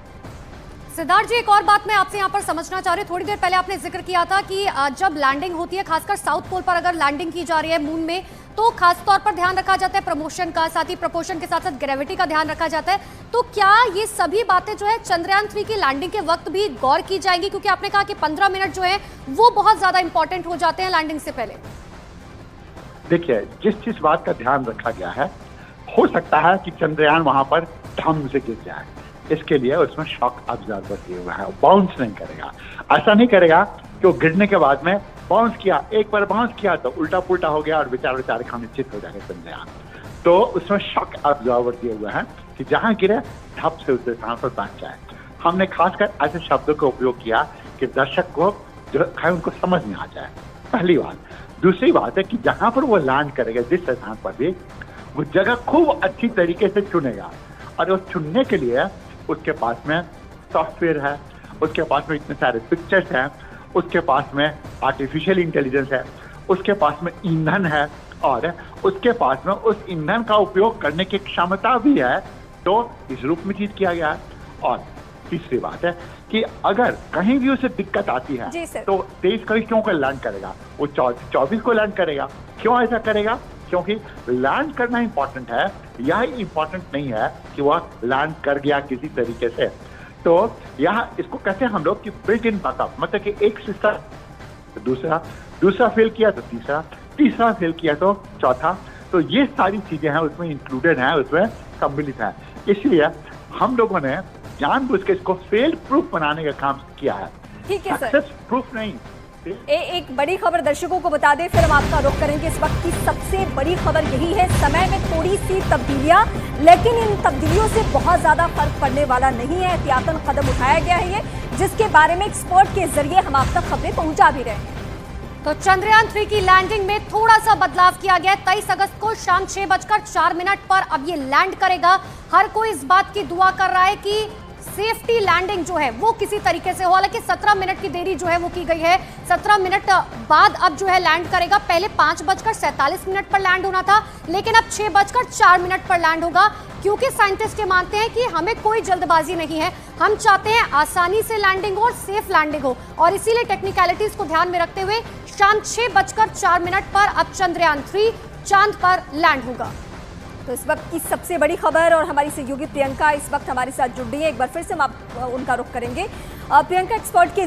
सिद्धार्थ जी, एक और बात मैं आपसे यहाँ पर समझना चाह रही हूँ। थोड़ी देर पहले आपने जिक्र किया था कि जब लैंडिंग होती है, खासकर साउथ पोल पर अगर लैंडिंग की जा रही है मून में, तो खास तौर पर ध्यान रखा जाता है प्रमोशन का, साथ ही प्रपोर्शन के साथ साथ ग्रेविटी का ध्यान रखा जाता है। तो क्या ये सभी बातें जो है चंद्रयान 3 की लैंडिंग के वक्त भी गौर की जाएंगी? क्योंकि आपने कहा कि 15 मिनट जो है वो बहुत ज्यादा इंपॉर्टेंट हो जाते हैं लैंडिंग से पहले। देखिए, जिस बात का ध्यान रखा गया है, हो सकता है कि चंद्रयान वहां पर धम से गिर जाए, इसके लिए उसमें शॉक ऑब्जर्वर दिए हुए हैं, बाउंस नहीं करेगा। ऐसा नहीं करेगा कि वो गिरने के बाद में बाउंस किया, एक बार बाउंस किया तो उल्टा पुल्टा हो गया और बेचारे निश्चित हो जाएगा चंद्रयान। तो उसमें शॉक ऑब्जर्वर दिए हुए हैं कि जहां गिरे धप से उस स्थान पर पहुंच जाए। हमने खासकर ऐसे शब्दों का उपयोग किया कि दर्शक को जो है उनको समझ में आ जाए, पहली बात। दूसरी बात है कि जहां पर वो लैंड करेगा, जिस स्थान पर भी, वो जगह खूब अच्छी तरीके से चुनेगा। और वो चुनने के लिए उसके पास में सॉफ्टवेयर है, उसके पास में इतने सारे पिक्चर्स हैं, उसके पास में आर्टिफिशियल इंटेलिजेंस है, उसके पास में ईंधन है, और उसके पास में उस ईंधन का उपयोग करने की क्षमता भी है। तो इस रूप में चीज किया गया है। और तीसरी बात है कि अगर कहीं भी उसे दिक्कत आती है तो 23 को क्यों कर लैंड करेगा, वो 24 को लैंड करेगा। क्यों ऐसा करेगा? क्योंकि लैंड करना इंपॉर्टेंट है, यह इंपॉर्टेंट नहीं है कि वह लैंड कर गया किसी तरीके से। तो यह इसको कहते हैं हम लोग कि बिल्ट इन बैकअप, मतलब कि एक सिस्टम दूसरा फेल किया तो तीसरा फेल किया तो चौथा। तो ये सारी चीजें हैं उसमें इंक्लूडेड हैं, उसमें सम्मिलित है। इसलिए हम लोगों ने जानबूझ के इसको फेल प्रूफ बनाने का काम किया है, ठीक है सर, सक्सेस प्रूफ नहीं। एक बड़ी खबर दर्शकों को बता दें, फिर हम आपका रुख करेंगे। इस वक्त की सबसे बड़ी खबर यही है, समय में थोड़ी सी तब्दीलियां, लेकिन इन तब्दीलियों से बहुत ज्यादा फर्क पड़ने वाला नहीं है। एहतियातन कदम उठाया गया है ये, जिसके बारे में एक्सपर्ट के जरिए हम आप तक खबरें पहुंचा भी रहे हैं। तो चंद्रयान 3 की लैंडिंग में थोड़ा सा बदलाव किया गया। 23 अगस्त को शाम 6:04 पर अब ये लैंड करेगा। हर कोई इस बात की दुआ कर रहा है कि सेफ्टी लैंडिंग जो है वो किसी तरीके से हो। हालांकि 17 मिनट की देरी जो है वो की गई है, 17 मिनट बाद अब जो है लैंड करेगा। पहले 5:47 पर लैंड होना था, लेकिन अब 6:04 पर लैंड होगा, क्योंकि साइंटिस्ट ये मानते हैं कि हमें कोई जल्दबाजी नहीं है। हम चाहते हैं आसानी से लैंडिंग हो और सेफ लैंडिंग हो, और इसीलिए टेक्निकलिटीज को ध्यान में रखते हुए शाम 6:04 पर अब चंद्रयान 3 चांद पर लैंड होगा। तो इस वक्त की सबसे बड़ी खबर, और हमारी सहयोगी प्रियंका इस वक्त हमारे साथ जुड़ रही है। एक बार फिर से हम उनका रुख करेंगे। प्रियंका, एक्सपर्ट के